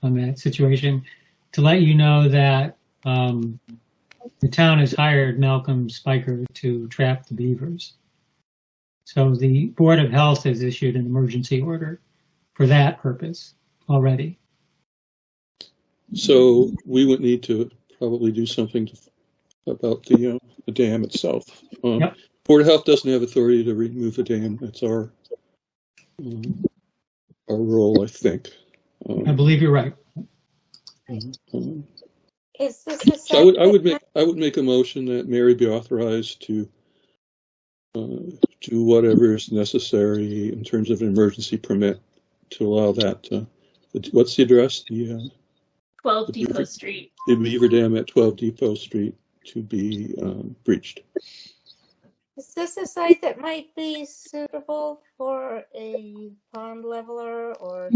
that situation to let you know that the town has hired Malcolm Spiker to trap the beavers. So the Board of Health has issued an emergency order for that purpose already. So we would need to probably do something about the dam itself. Yep. Board of Health doesn't have authority to remove the dam. That's our role, I think. I believe you're right. Is this a so I would make a motion that Mary be authorized to do whatever is necessary in terms of an emergency permit to allow that. What's the address? 12 Depot Street. The beaver dam at 12 Depot Street to be breached. Is this a site that might be suitable for a pond leveler or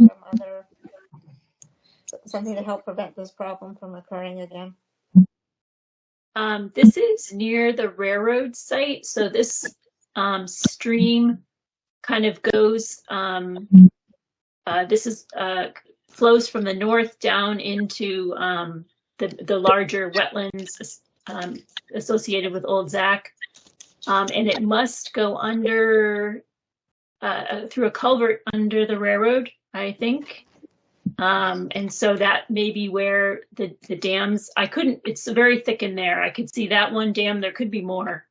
something to help prevent this problem from occurring again? This is near the railroad site, so this stream kind of goes. This is flows from the north down into the larger wetlands associated with Old Zack, and it must go under through a culvert under the railroad, I think. And so that may be where the dams, it's very thick in there. I could see that one dam, there could be more.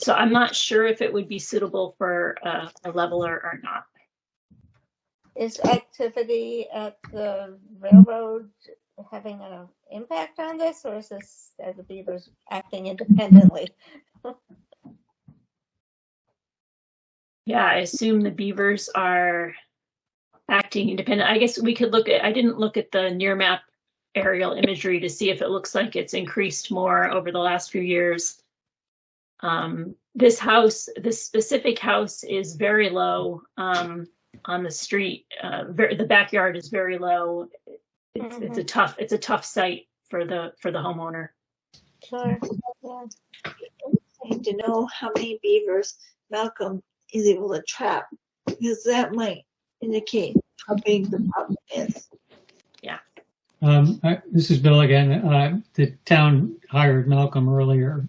So I'm not sure if it would be suitable for a leveler or not. Is activity at the railroad having an impact on this, or is this are the beavers acting independently? Yeah, I assume the beavers are acting independent. I guess we could I didn't look at the near map aerial imagery to see if it looks like it's increased more over the last few years. This specific house is very low on the street. The backyard is very low. It's a tough site for the homeowner. Sure. Yeah. I need to know how many beavers Malcolm is able to trap, because that might indicate how big the problem is. Yeah. This is Bill again. The town hired Malcolm earlier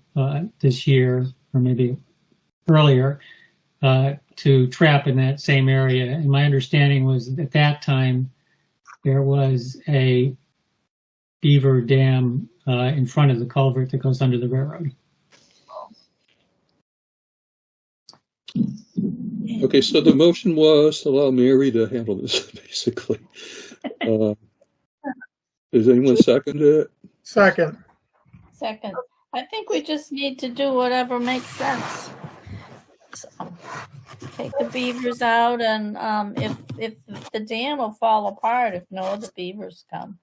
this year, or maybe earlier, to trap in that same area. And my understanding was at that time there was a beaver dam in front of the culvert that goes under the railroad. Okay, so the motion was to allow Mary to handle this, basically. Does anyone second it? Second. Second. I think we just need to do whatever makes sense. So, take the beavers out, and if the dam will fall apart if no other beavers come.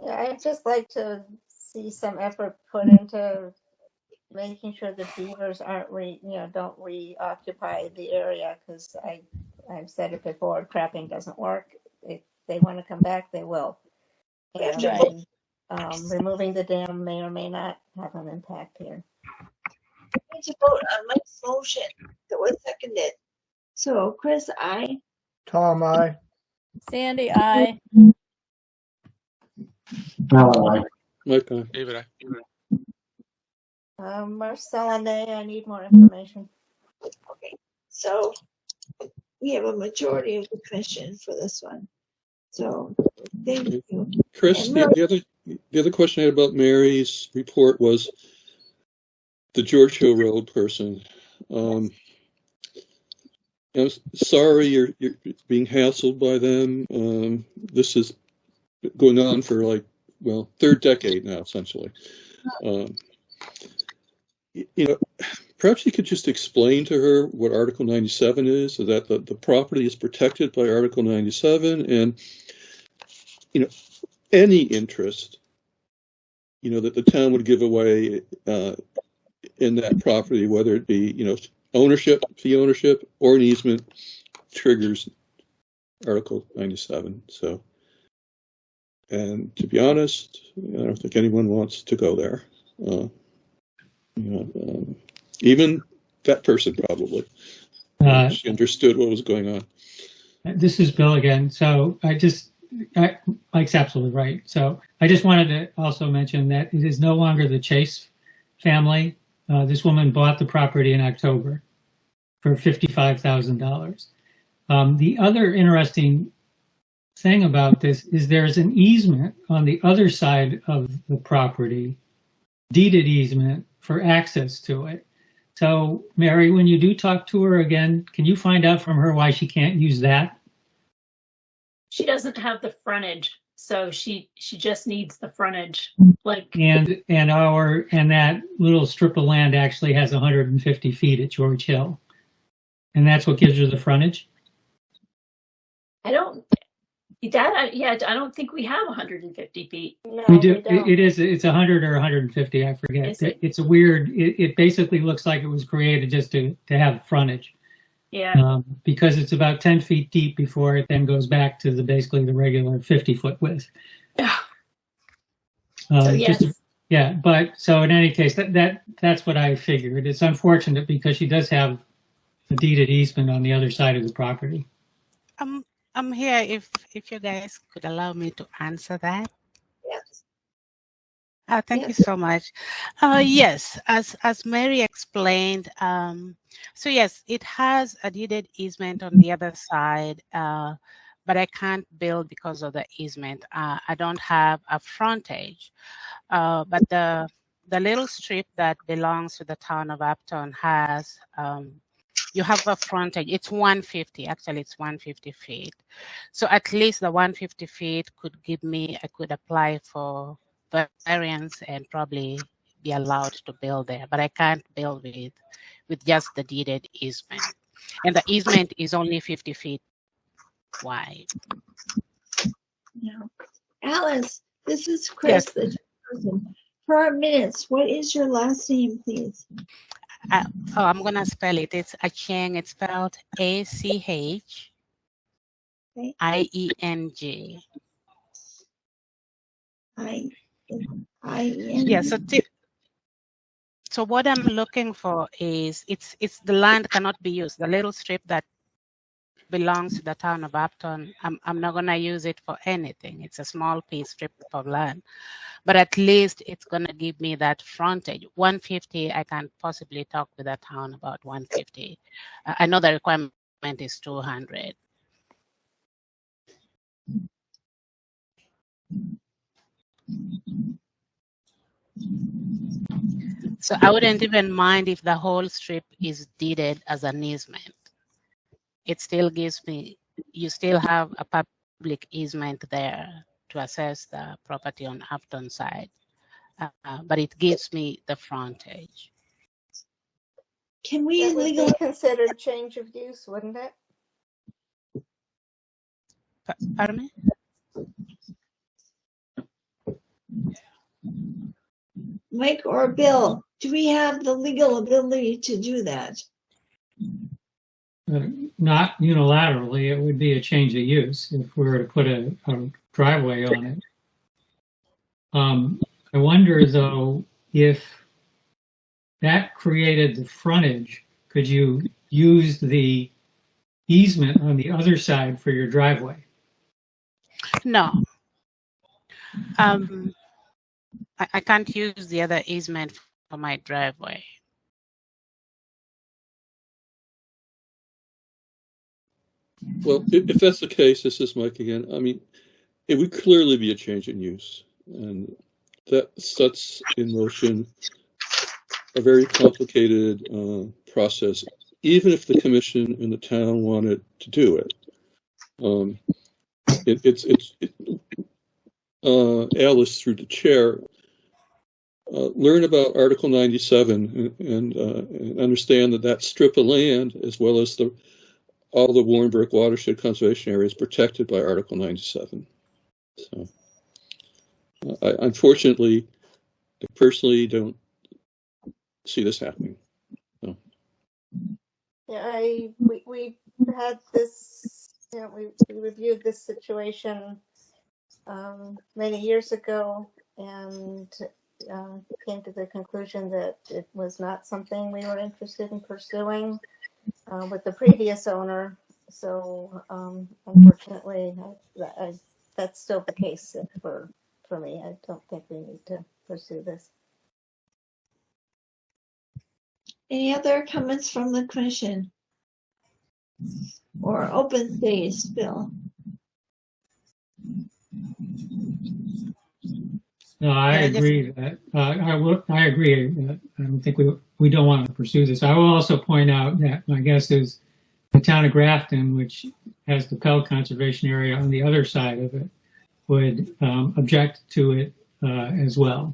Yeah, I'd just like to see some effort put into making sure the beavers aren't don't reoccupy the area, because I've said it before, trapping doesn't work. If they want to come back, they will. And Right. removing the dam may or may not have an impact here. We need to vote on Mike's motion that was seconded. So Chris, aye. Tom, I. Sandy, aye. Mike, aye. David, I. Marcella, nay, I need more information. Okay, so we have a majority of the commission for this one. So thank you. Chris, And the other question I had about Mary's report was the George Hill Road person. I'm sorry you're being hassled by them. This is going on for like, well, third decade now, essentially. Perhaps you could just explain to her what Article 97 is, so that the property is protected by Article 97, and any interest that the town would give away in that property, whether it be ownership, fee ownership, or an easement, triggers Article 97. So, and to be honest, I don't think anyone wants to go there. Even that person probably. She understood what was going on. This is Bill again. So Mike's absolutely right. So I just wanted to also mention that it is no longer the Chase family. This woman bought the property in October for $55,000. The other interesting thing about this is there's an easement on the other side of the property, deeded easement for access to it. So, Mary, when you do talk to her again, can you find out from her why she can't use that? She doesn't have the frontage, so she just needs the frontage. And that little strip of land actually has 150 feet at George Hill, and that's what gives her the frontage. I don't think we have 150 feet. No, we do. We don't. It's 100 or 150. I forget. It's a weird. It basically looks like it was created just to have frontage. Yeah. Because it's about 10 feet deep before it then goes back to basically the regular 50-foot width. Yeah. So yes. But so in any case, that's what I figured. It's unfortunate because she does have a deeded easement on the other side of the property. I'm here if you guys could allow me to answer that. Yes. Thank you so much. Yes, as Mary explained, so yes, it has a deeded easement on the other side, but I can't build because of the easement. I don't have a frontage, but the little strip that belongs to the town of Upton has, you have a frontage. It's 150, actually it's 150 feet. So at least the 150 feet could give me, I could apply for variance and probably be allowed to build there, but I can't build with just the deeded easement. And the easement is only 50 feet wide. Yeah. Alice, this is Chris, the person. For our minutes, what is your last name, please? I'm going to spell it. It's Acheng. It's spelled ACHIENG. Yeah, so what I'm looking for is it's the land cannot be used. The little strip that belongs to the town of Upton, I'm not going to use it for anything. It's a small strip of land. But at least it's going to give me that frontage. 150, I can possibly talk with the town about 150. I know the requirement is 200. So I wouldn't even mind if the whole strip is deeded as an easement. It still gives me, you still have a public easement there to access the property on Upton side, but it gives me the frontage. Can we That would legally be considered change of use, wouldn't it? Pardon me? Mike or Bill, do we have the legal ability to do that? Not unilaterally, it would be a change of use if we were to put a driveway on it. I wonder though if that created the frontage, could you use the easement on the other side for your driveway? No. I can't use the other easement for my driveway. Well, if that's the case, this is Mike again. I mean, it would clearly be a change in use, and that sets in motion a very complicated process, even if the commission and the town wanted to do it. Alice, through the chair, learn about Article 97 and understand that strip of land, as well as all the Warrenburg watershed conservation areas, protected by Article 97. So, unfortunately, I personally don't see this happening. So. Yeah, we had this, we reviewed this situation many years ago and came to the conclusion that it was not something we were interested in pursuing with the previous owner. So unfortunately, that's still the case for me. I don't think we need to pursue this. Any other comments from the commission? Or open space, Bill? No, I agree that I agree that I don't think we don't want to pursue this. I will also point out that my guess is the town of Grafton, which has the Pell Conservation Area on the other side of it, would object to it as well.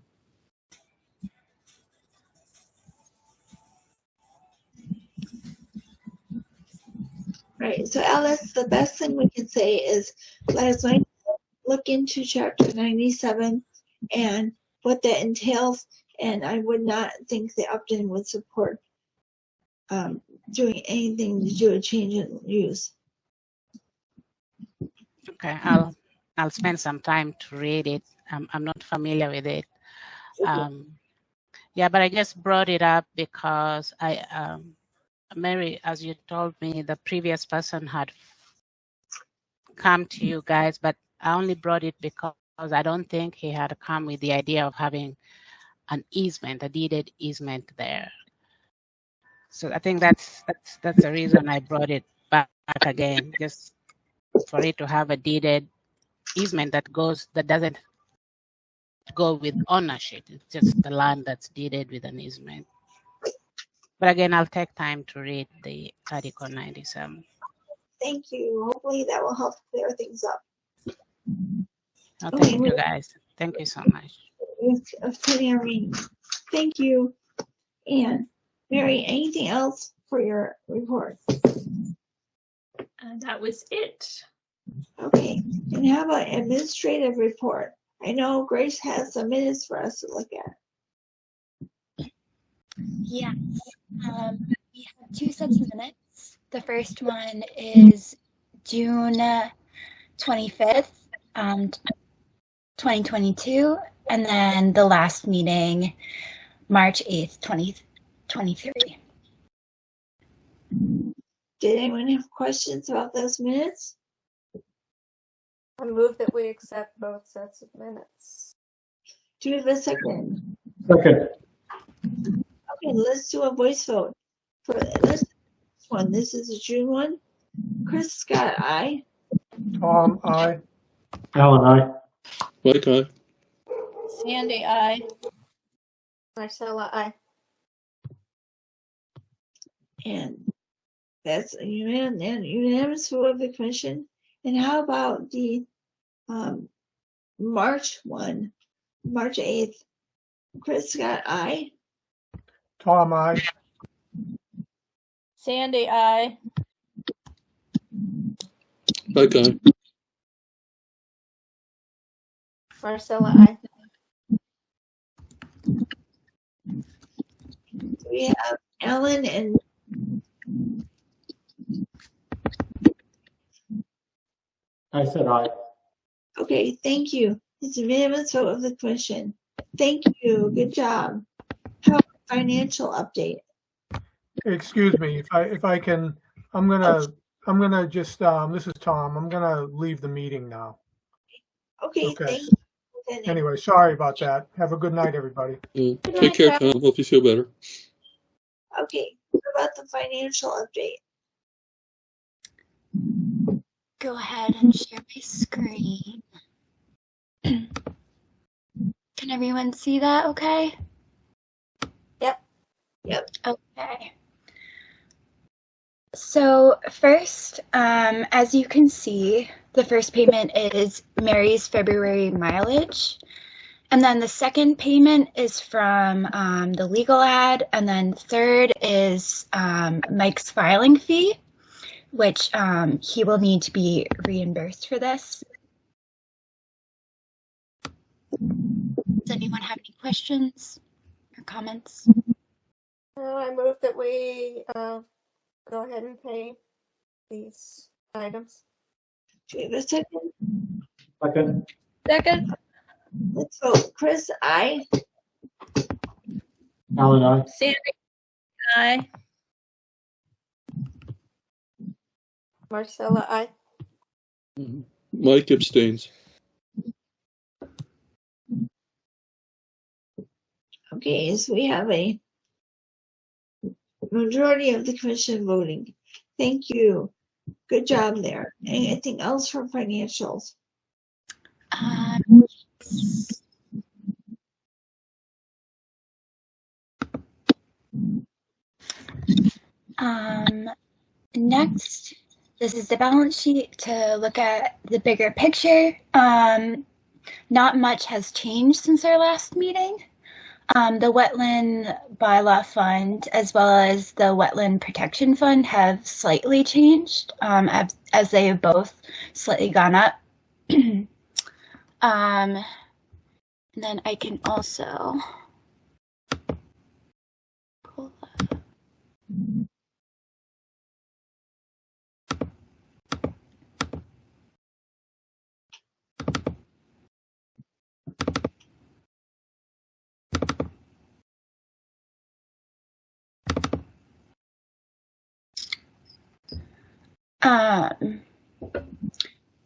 Right. So, Alice, the best thing we can say is let us look into Chapter 97 and what that entails. And I would not think the Upton would support doing anything to do a change in use. Okay, I'll spend some time to read it. I'm not familiar with it. Yeah, but I just brought it up because Mary, as you told me, the previous person had come to you guys, but I only brought it because I don't think he had come with the idea of having an easement, a deeded easement there. So I think that's the reason I brought it back again, just for it to have a deeded easement that doesn't go with ownership. It's just the land that's deeded with an easement. But again, I'll take time to read the Article 97. Thank you. Hopefully that will help clear things up. Oh, thank you, guys. Thank you so much. Thank you. And Mary, anything else for your report? That was it. Okay. And how about administrative report? I know Grace has some minutes for us to look at. Yes. We have two sets of minutes. The first one is June 25th, 2022, and then the last meeting, March 8th, 2023. Did anyone have questions about those minutes? I move that we accept both sets of minutes. Do we have a second? Second. Okay, let's do a voice vote. For this one, this is a June one. Chris Scott, aye. Tom, aye. Alan, aye. Mike, aye. Sandy, aye. Marcella, aye. And that's a unanimous vote of the commission. And how about the March 8th? Chris Scott, aye. Tom, aye. Sandy, aye. Okay. Marcella, aye. We have Ellen and I said aye. okay, thank you. It's a unanimous vote of the commission. Thank you. Good job. How about financial update? Excuse me, if I can, I'm gonna just this is Tom. I'm gonna leave the meeting now. Okay, Okay. thank you. Anyway, sorry about that. Have a good night, everybody. Take care, Tom. Hope you feel better. Okay, what about the financial update? Go ahead and share my screen. Can everyone see that okay? Yep. Yep. Okay. So first, as you can see, the first payment is Mary's February mileage. And then the second payment is from the legal ad. And then third is Mike's filing fee, which he will need to be reimbursed for this. Does anyone have any questions or comments? I move that we go ahead and pay these items. Do we have a second? Second. Second. Let's vote. Chris, aye. Alan, aye. Sandy, aye. Marcella, aye. Mike abstains. Okay, so we have a majority of the commission voting. Thank you. Good job there. Anything else for financials? Next, this is the balance sheet to look at the bigger picture. Not much has changed since our last meeting. The Wetland Bylaw Fund as well as the Wetland Protection Fund have slightly changed as they have both slightly gone up. And then I can also pull that.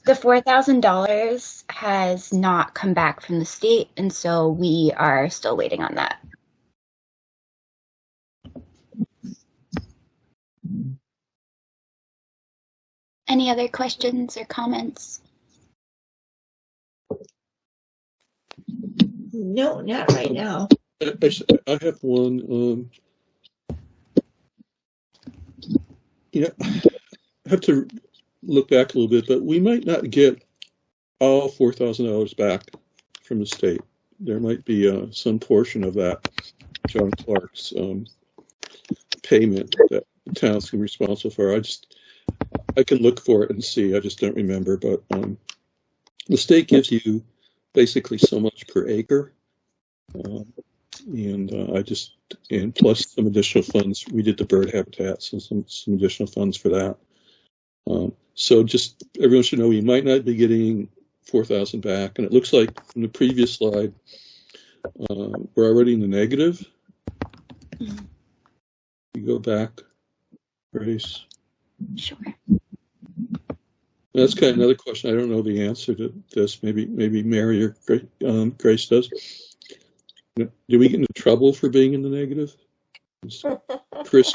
The $4,000 has not come back from the state, and so we are still waiting on that. Any other questions or comments? No, not right now. I have one. I have to look back a little bit, but we might not get all $4,000 back from the state. There might be some portion of that John Clark's payment that the town's going to be responsible for. I can look for it and see. I just don't remember. But the state gives you basically so much per acre, and plus some additional funds. We did the bird habitats and some additional funds for that. So just everyone should know we might not be getting 4,000 back, and it looks like from the previous slide we're already in the negative. You go back, Grace. Sure. That's kind of another question. I don't know the answer to this. Maybe Mary or Grace does. Do we get into trouble for being in the negative? Chris,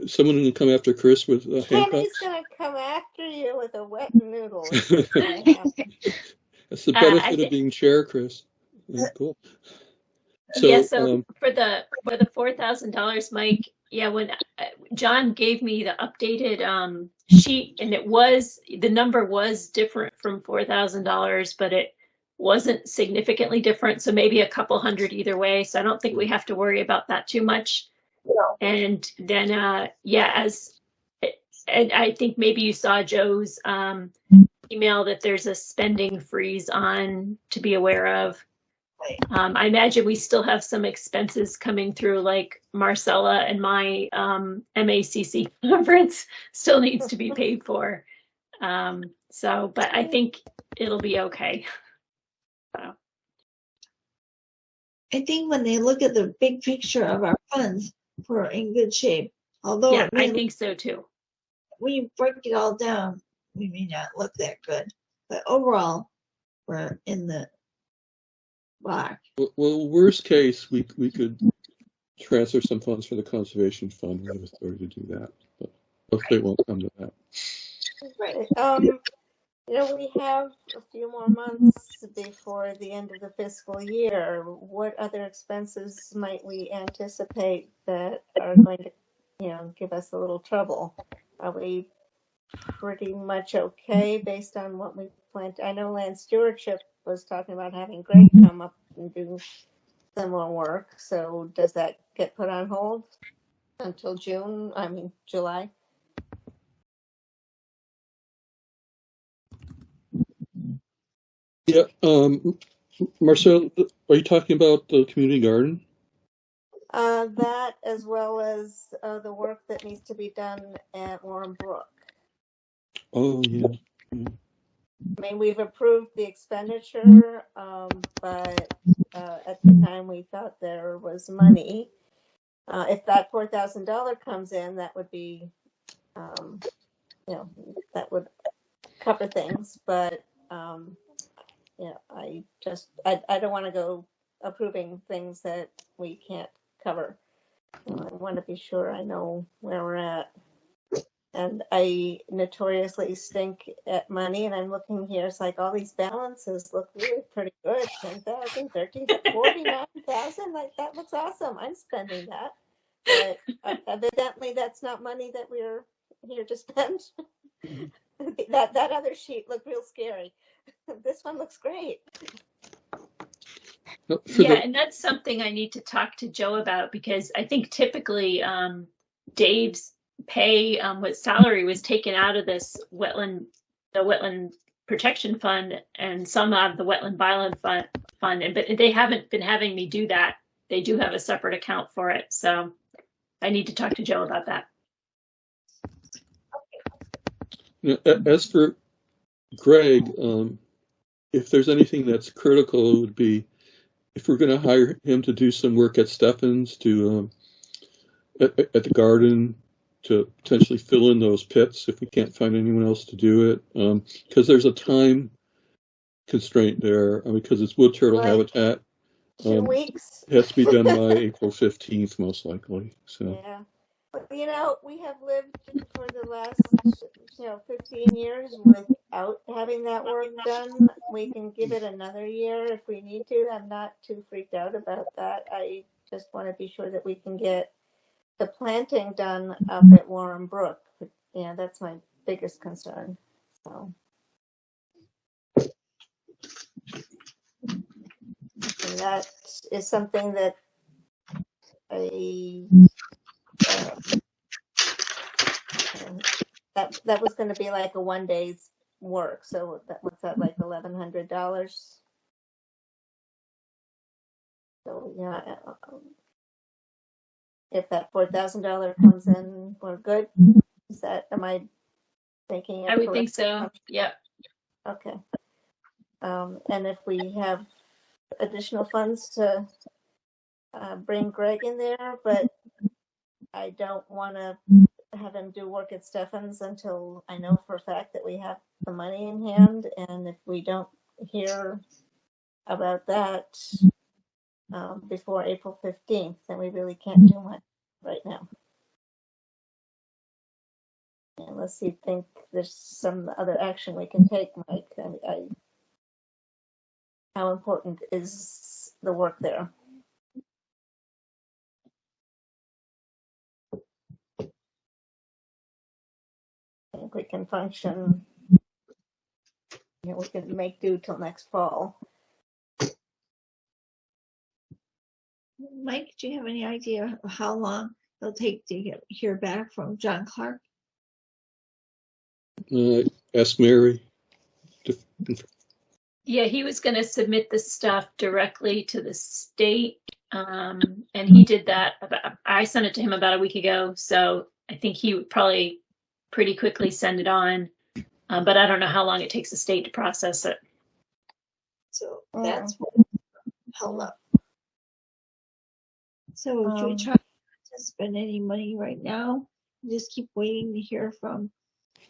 someone can come after Chris with handcuffs? Kenny's gonna come after you with a wet noodle. That's the benefit of being chair, Chris. Cool. Yeah, So, so for the $4,000, Mike, yeah, when John gave me the updated sheet, and the number was different from $4,000, but it wasn't significantly different, so maybe a couple hundred either way. So I don't think we have to worry about that too much. And then and I think maybe you saw Joe's email that there's a spending freeze on to be aware of. I imagine we still have some expenses coming through, like Marcella and my MACC conference still needs to be paid for. But I think it'll be okay. So. I think when they look at the big picture of our funds, we're in good shape. Although yeah, I think so too. When you break it all down, we may not look that good, but overall, we're in the black. Well, worst case, we could transfer some funds for the conservation fund. We have authority to do that, but hopefully it won't come to that. Right. We have a few more months before the end of the fiscal year. What other expenses might we anticipate that are going to, give us a little trouble? Are we pretty much okay based on what we planned? I know Land Stewardship was talking about having Greg come up and do similar work. So does that get put on hold until July? Yeah, Marcel, are you talking about the community garden? That as well as the work that needs to be done at Warren Brook. Oh, yeah. I mean, we've approved the expenditure, but at the time we thought there was money. If that $4,000 comes in, that would be, that would cover things. But I don't want to go approving things that we can't cover. I want to be sure I know where we're at. And I notoriously stink at money, and I'm looking here. It's like all these balances look really pretty good. 10,000, 13,000, 49,000. Like that looks awesome. I'm spending that, but evidently that's not money that we're here to spend. that other sheet looked real scary. This one looks great. And that's something I need to talk to Joe about, because I think typically Dave's pay, what salary was taken out of this the wetland protection fund, and some out of the wetland bylaw fund, but they haven't been having me do that. They do have a separate account for it, so I need to talk to Joe about that. As for Greg, if there's anything that's critical, it would be if we're going to hire him to do some work at Stephens at the garden, to potentially fill in those pits if we can't find anyone else to do it, because there's a time constraint there, because it's wood turtle habitat. 2 weeks. It has to be done by April 15th, most likely. So. Yeah. But, we have lived for the last, 15 years without having that work done. We can give it another year if we need to. I'm not too freaked out about that. I just want to be sure that we can get the planting done up at Warren Brook. Yeah, that's my biggest concern. So. And that is something that that was going to be like a 1 day's work. So what's that, like $1,100? So yeah, if that $4,000 comes in, we're good. Am I thinking it? I would think so. Yeah. Okay. And if we have additional funds to bring Greg in there, but I don't want to have him do work at Stephens until I know for a fact that we have the money in hand. And if we don't hear about that before April 15th, then we really can't do much right now. Unless you think there's some other action we can take, Mike. How important is the work there. I think we can function. We can make do till next fall. Mike, do you have any idea of how long it'll take to hear back from John Clark? Ask Mary. Yeah, he was going to submit the stuff directly to the state, and he did that. I sent it to him about a week ago, so I think he would probably pretty quickly send it on. But I don't know how long it takes the state to process it. So that's what held up. So should we try to spend any money right now? Just keep waiting to hear from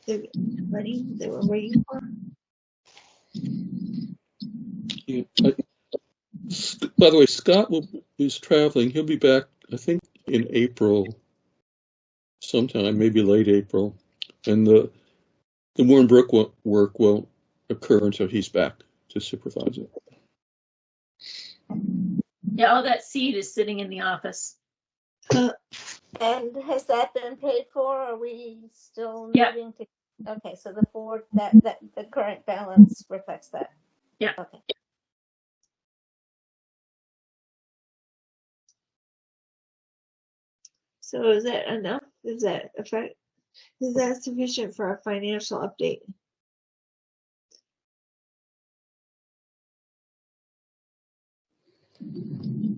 the money that we're waiting for. Yeah, by the way, Scott is traveling. He'll be back, I think, in April, sometime, maybe late April, and the Warren Brook work won't occur until he's back to supervise it. Yeah, all that seed is sitting in the office. And has that been paid for? Are we still Yeah. needing to? Okay, so the current balance reflects that. Yeah. Okay. So is that enough? Is that sufficient for a financial update?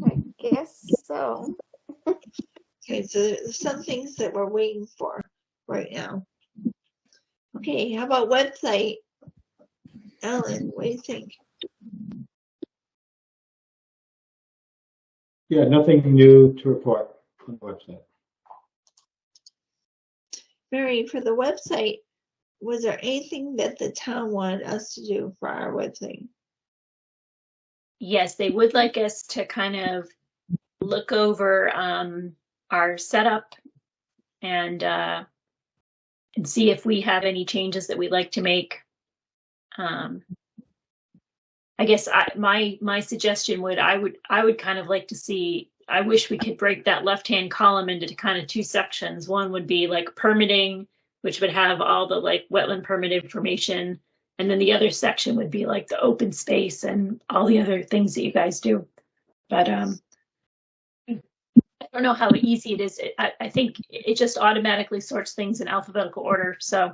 I guess so. Okay, so there's some things that we're waiting for right now. Okay, how about website? Ellen, what do you think? Yeah, nothing new to report on the website. Mary, for the website, was there anything that the town wanted us to do for our website? Yes, they would like us to kind of look over our setup and see if we have any changes that we'd like to make. I guess my suggestion I would kind of like to see, I wish we could break that left-hand column into kind of two sections. One would be like permitting, which would have all the like wetland permit information. And then the other section would be like the open space and all the other things that you guys do. But I don't know how easy it is. I think it just automatically sorts things in alphabetical order. So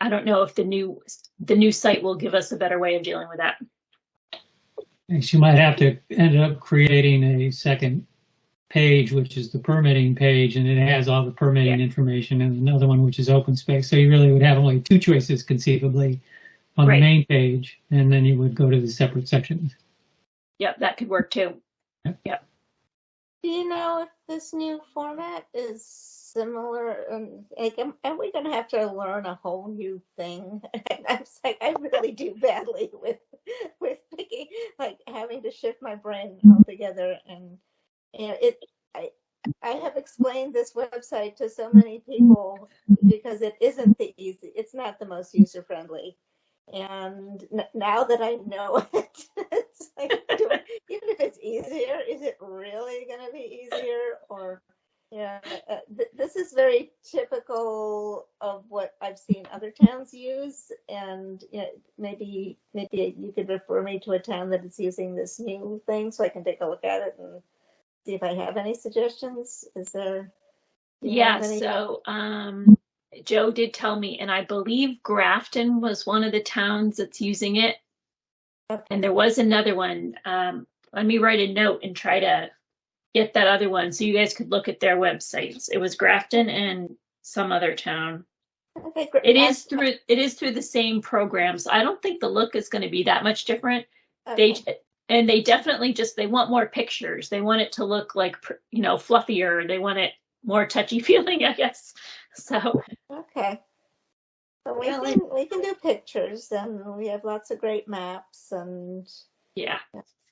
I don't know if the new site will give us a better way of dealing with that. She might have to end up creating a second page, which is the permitting page, and it has all the permitting information, and another one which is open space. So you really would have only two choices conceivably on the main page, and then you would go to the separate sections. Yep, that could work too. Yep. Do you know if this new format is similar? Like, are we going to have to learn a whole new thing? I'm like, I really do badly with picking, like having to shift my brain altogether. And I have explained this website to so many people because it's not the most user friendly. And now that I know it, it's like, even if it's easier, is it really going to be easier? Or, this is very typical of what I've seen other towns use. And maybe you could refer me to a town that is using this new thing so I can take a look at it and see if I have any suggestions. Is there? Yeah, so Joe did tell me, and I believe Grafton was one of the towns that's using it. Okay. And there was another one. Let me write a note and try to get that other one so you guys could look at their websites. It was Grafton and some other town. Okay, great. It is through the same programs. I don't think the look is going to be that much different. Okay. They definitely they want more pictures. They want it to look like, fluffier. They want it more touchy feeling, I guess. So. Okay. So we can do pictures, and we have lots of great maps, and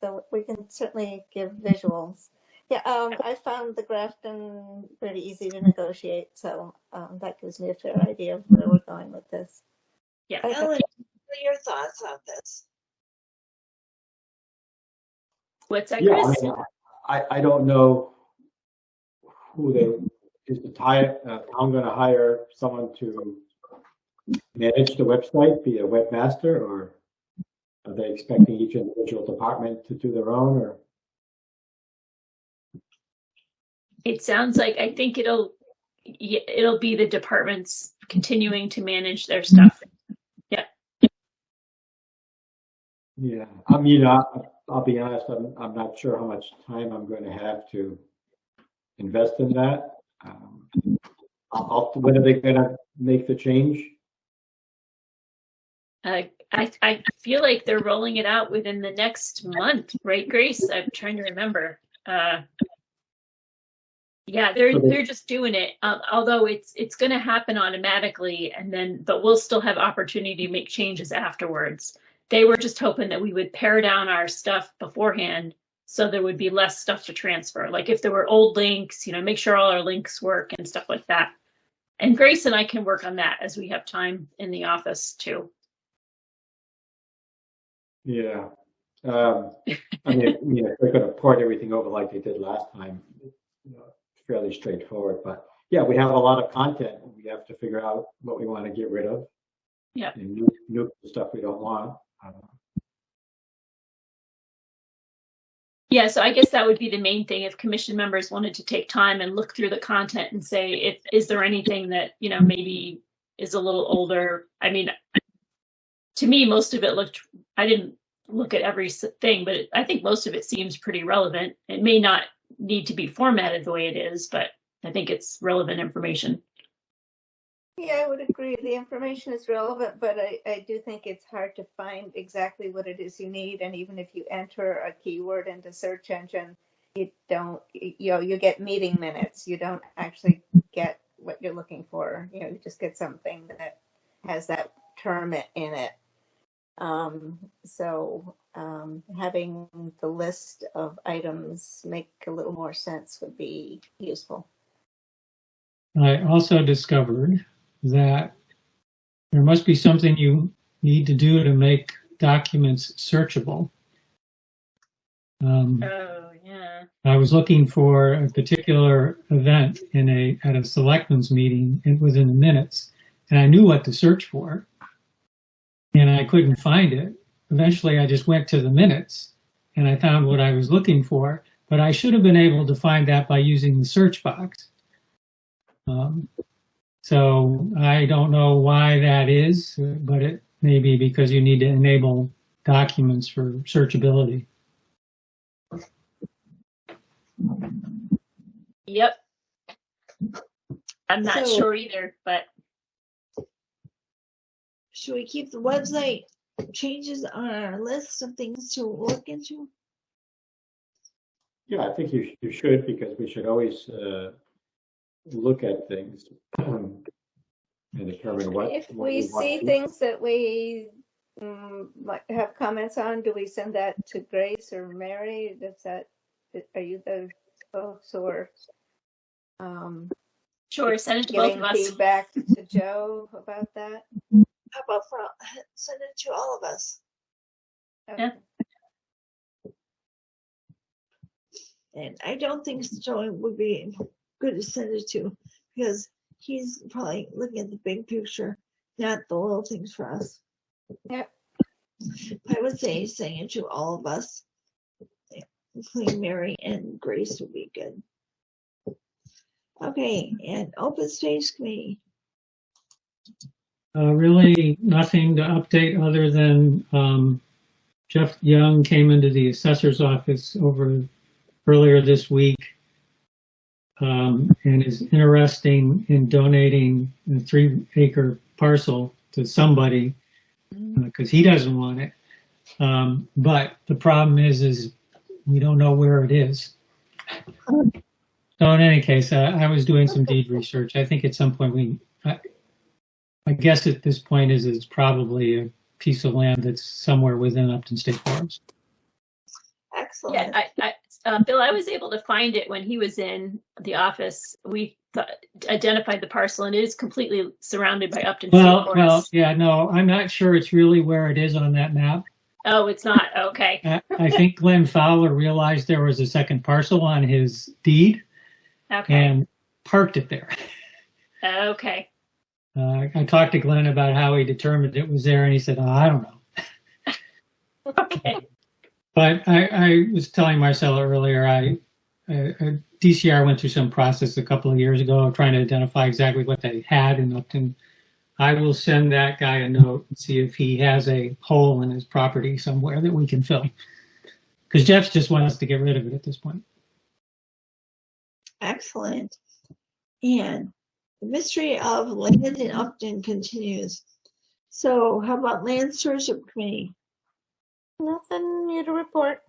so we can certainly give visuals. Yeah, I found the Grafton pretty easy to negotiate, so that gives me a fair idea of where we're going with this. Yeah. Ellen, what are your thoughts on this? What's that, Yeah, Chris? I mean, I don't know who they, is the town going to hire someone to manage the website, be a webmaster, or are they expecting each individual department to do their own, or? It sounds like, I think it'll be the departments continuing to manage their stuff. Yeah. Yeah, I mean, I'll be honest, I'm not sure how much time I'm going to have to invest in that. When are they going to make the change? I feel like they're rolling it out within the next month, right, Grace? I'm trying to remember. Yeah, they're just doing it. Although it's going to happen automatically, but we'll still have opportunity to make changes afterwards. They were just hoping that we would pare down our stuff beforehand, so there would be less stuff to transfer. Like if there were old links, make sure all our links work and stuff like that. And Grace and I can work on that as we have time in the office too. Yeah. I mean, if they're going to port everything over like they did last time, fairly straightforward. But yeah, we have a lot of content. We have to figure out what we want to get rid of. Yeah. And new stuff we don't want. Yeah, so I guess that would be the main thing. If commission members wanted to take time and look through the content and say, is there anything that, maybe is a little older? I mean, to me, most of it I didn't look at every thing, but I think most of it seems pretty relevant. It may not need to be formatted the way it is, but I think it's relevant information. Yeah, I would agree. The information is relevant, but I do think it's hard to find exactly what it is you need. And even if you enter a keyword into search engine, you get meeting minutes. You don't actually get what you're looking for. You just get something that has that term in it. So having the list of items make a little more sense would be useful. I also discovered that there must be something you need to do to make documents searchable. Oh, yeah. I was looking for a particular event at a selectmen's meeting. It was in the minutes, and I knew what to search for, and I couldn't find it. Eventually, I just went to the minutes, and I found what I was looking for, but I should have been able to find that by using the search box. So I don't know why that is, but it may be because you need to enable documents for searchability. Yep. I'm not sure either, but. Should we keep the website changes on our list of things to look into? Yeah, I think you should, because we should always look at things and determine what. If we see things that we might have comments on, do we send that to Grace or Mary? Are you the folks, or sure, send it to both of us. Giving feedback to Joe about that? How about send it to all of us? Okay. Yeah. And I don't think Joe would be good to send it to, because he's probably looking at the big picture, not the little things for us. Yep. I would say send it to all of us, including Mary and Grace would be good. Okay, and Open Space Committee. Really nothing to update other than Jeff Young came into the assessor's office earlier this week and is interested in donating a 3-acre parcel to somebody because he doesn't want it. But the problem is we don't know where it is. So in any case, I was doing some deed research. I think at some point I guess at this point it's probably a piece of land that's somewhere within Upton State Forest. Excellent. Yeah, Bill, I was able to find it when he was in the office. We identified the parcel, and it is completely surrounded by Upton State Forest. Well, yeah, no, I'm not sure it's really where it is on that map. Oh, it's not. Okay. I think Glenn Fowler realized there was a second parcel on his deed Okay. and parked it there. Okay. I talked to Glenn about how he determined it was there, and he said, "Oh, I don't know." Okay. But I was telling Marcella earlier, DCR went through some process a couple of years ago trying to identify exactly what they had in Upton. I will send that guy a note and see if he has a hole in his property somewhere that we can fill. Because Jeff just wants to get rid of it at this point. Excellent. And the mystery of land in Upton continues. So how about Land Stewardship Committee? Nothing new to report.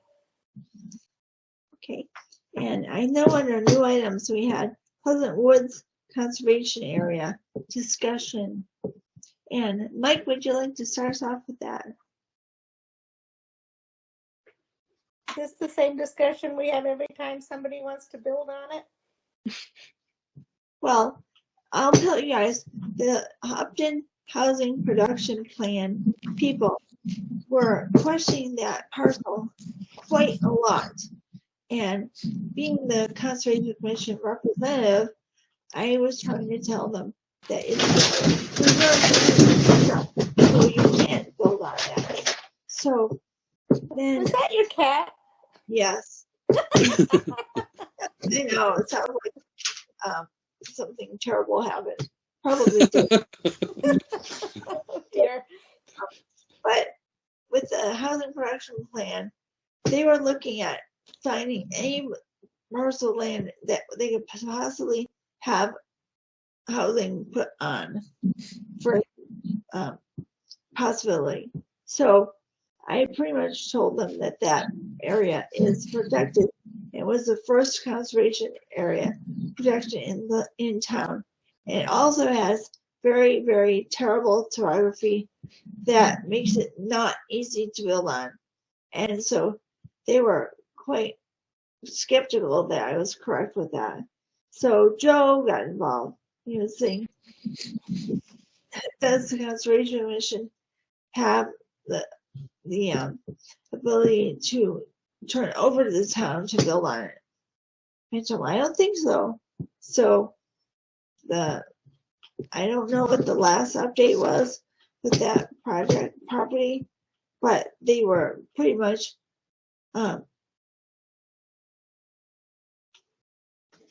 Okay. And I know under new items we had Pleasant Woods Conservation Area discussion. And Mike, would you like to start us off with that? Is this the same discussion we have every time somebody wants to build on it? Well, I'll tell you guys, the Upton Housing Production Plan people were questioning that parcel quite a lot. And being the Conservation Commission representative, I was trying to tell them that it's reserved, so you can't build on that. So then, is that your cat? Yes. I know it sounds like something terrible happened. Probably did. Oh dear. But with the housing production plan, they were looking at finding any parcel of land that they could possibly have housing put on for possibility. So I pretty much told them that that area is protected. It was the first conservation area protection in town. And it also has very, very terrible topography that makes it not easy to build on. And so they were quite skeptical that I was correct with that. So Joe got involved. He was saying, does the Conservation Commission have the ability to turn it over to the town to build on it? I told him, I don't think so. So I don't know what the last update was with that project property, but they were pretty much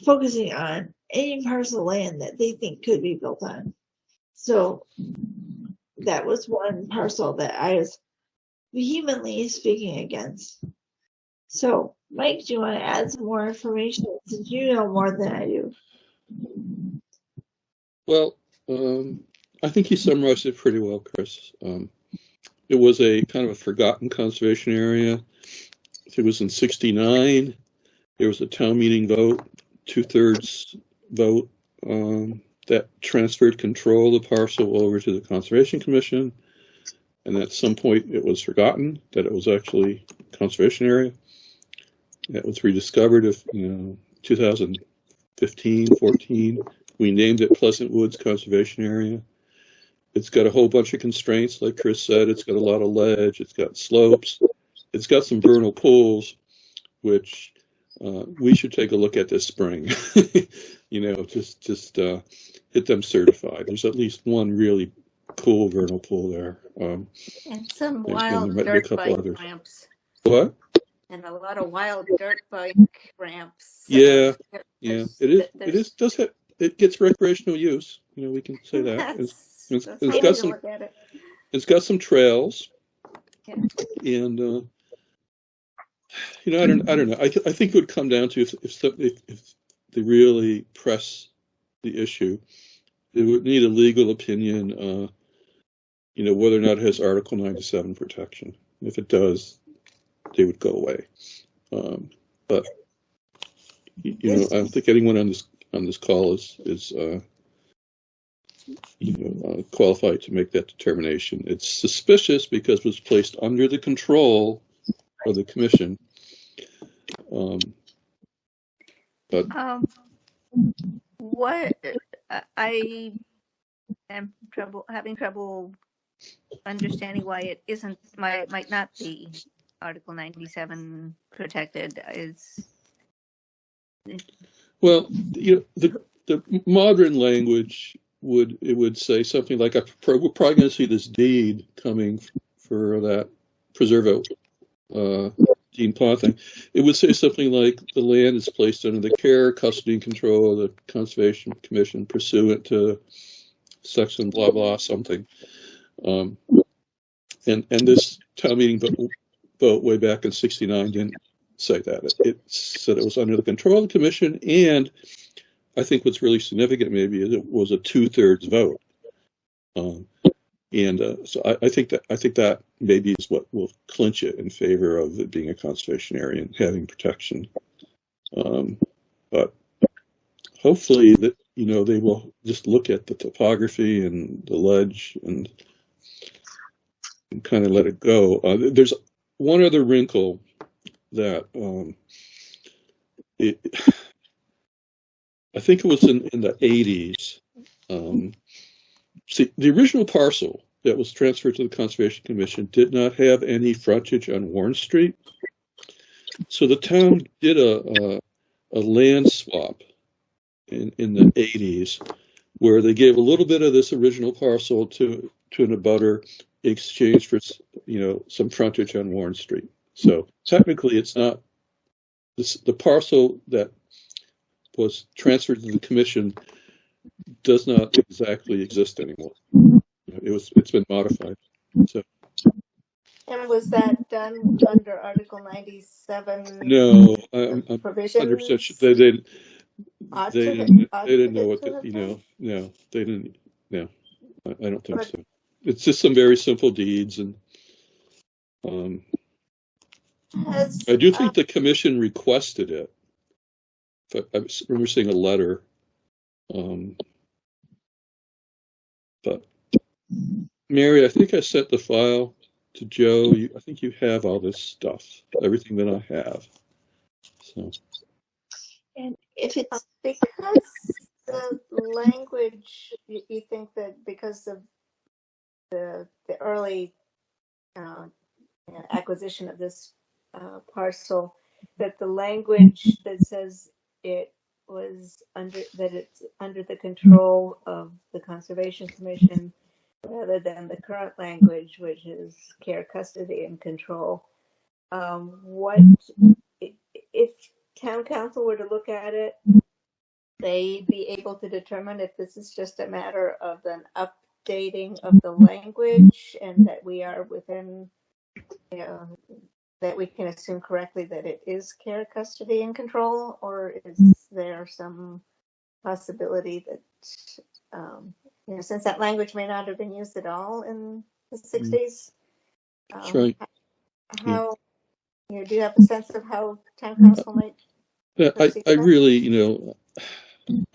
focusing on any parcel of land that they think could be built on. So that was one parcel that I was vehemently speaking against. So, Mike, do you want to add some more information since you know more than I do? Well, I think you summarized it pretty well, Chris. It was a kind of a forgotten conservation area. It was in '69. There was a town meeting vote, 2/3 vote, that transferred control of the parcel over to the Conservation Commission. And at some point it was forgotten that it was actually a conservation area. It was rediscovered of 2015, 14. We named it Pleasant Woods Conservation Area. It's got a whole bunch of constraints, like Chris said. It's got a lot of ledge. It's got slopes. It's got some vernal pools, which we should take a look at this spring. Just hit them certified. There's at least one really cool vernal pool there. And some wild dirt bike ramps. What? And a lot of wild dirt bike ramps. Yeah. It gets recreational use. We can say that. It's got some trails. Yeah. And I don't know. I think it would come down to if they really press the issue, they would need a legal opinion. Whether or not it has Article 97 protection. If it does, they would go away. But I don't think anyone on this call is qualified to make that determination. It's suspicious because it was placed under the control of the commission. What I am having trouble understanding why it isn't, might not be Article 97 protected is. Well, the modern language would say something like, we're probably going to see this deed coming for that preserve Dean Pond thing. It would say something like the land is placed under the care, custody, and control of the Conservation Commission pursuant to section blah blah something. And this town meeting vote way back in '69 didn't say that. It said it was under the control of the commission, and I think what's really significant maybe is it was a 2/3 vote. So I think that maybe is what will clinch it in favor of it being a conservation area and having protection. But hopefully that they will just look at the topography and the ledge and kind of let it go. There's one other wrinkle that I think it was in the 80s. See, the original parcel that was transferred to the Conservation Commission did not have any frontage on Warren Street. So the town did a land swap in the 80s where they gave a little bit of this original parcel to an abutter in exchange for some frontage on Warren Street. So technically it's not the parcel that was transferred to the commission does not exactly exist anymore. It's been modified. So. And was that done under Article 97? No, I'm provisions? 100% sure they didn't know what no, they didn't. No, I don't think so. It's just some very simple deeds, and I do think the commission requested it. But I remember seeing a letter. But Mary, I think I sent the file to Joe. I think you have all this stuff, everything that I have. So. And if it's because the language, you think that because of the early acquisition of this parcel, that the language that says it's under the control of the Conservation Commission rather than the current language, which is care, custody, and control. What if town council were to look at it, they'd be able to determine if this is just a matter of an updating of the language and that we are within, that we can assume correctly that it is care, custody, and control, or is there some possibility that, since that language may not have been used at all in the 60s, that's right. How, do you have a sense of how town council might? Yeah, I really,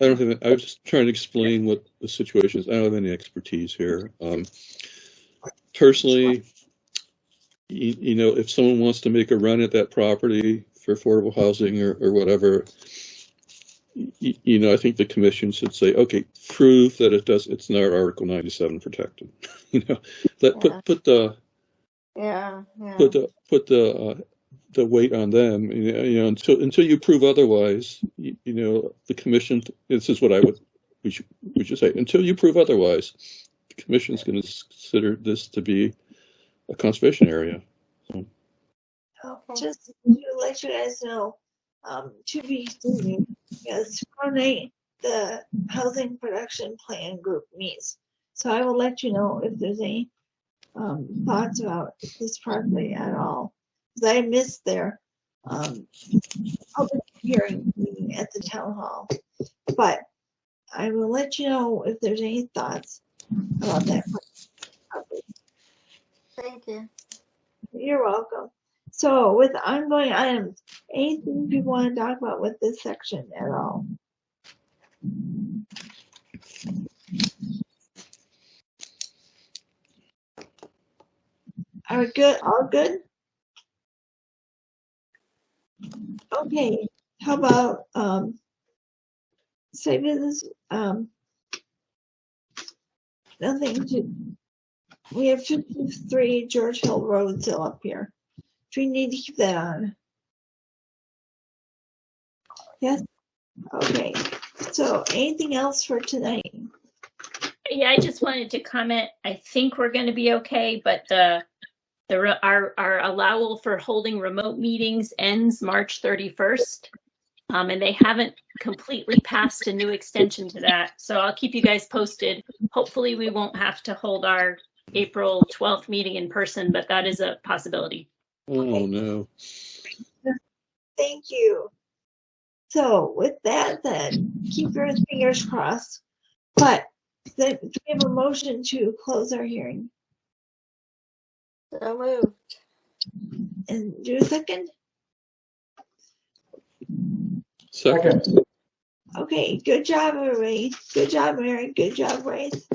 I don't have. I was just trying to explain what the situation is. I don't have any expertise here. Personally, if someone wants to make a run at that property for affordable housing or whatever, I think the commission should say, okay, prove that it's not Article 97 protected. Put the weight on them. Until you prove otherwise, the commission. This is what we should say. Until you prove otherwise, the commission is going to consider this to be a conservation area. So. Just to let you guys know, to be tomorrow night the housing production plan group meets. So I will let you know if there's any thoughts about this parkway at all. Because I missed their public hearing meeting at the town hall. But I will let you know if there's any thoughts about that. Thank you. You're welcome. So with ongoing items, anything people want to talk about with this section at all? Are we good? All good? Okay. How about say business? Nothing to We have 53 George Hill Road still up here. Do we need to keep that on? Yes? Okay. So anything else for tonight? Yeah, I just wanted to comment. I think we're going to be okay, but our allowable for holding remote meetings ends March 31st. And they haven't completely passed a new extension to that. So I'll keep you guys posted. Hopefully we won't have to hold our April 12th meeting in person, but that is a possibility. Oh, no. Thank you. So with that, then keep your fingers crossed. But then do we have a motion to close our hearing? So moved. And do a second? Second. Okay, good job, everybody. Good job, Mary. Good job, Bryce.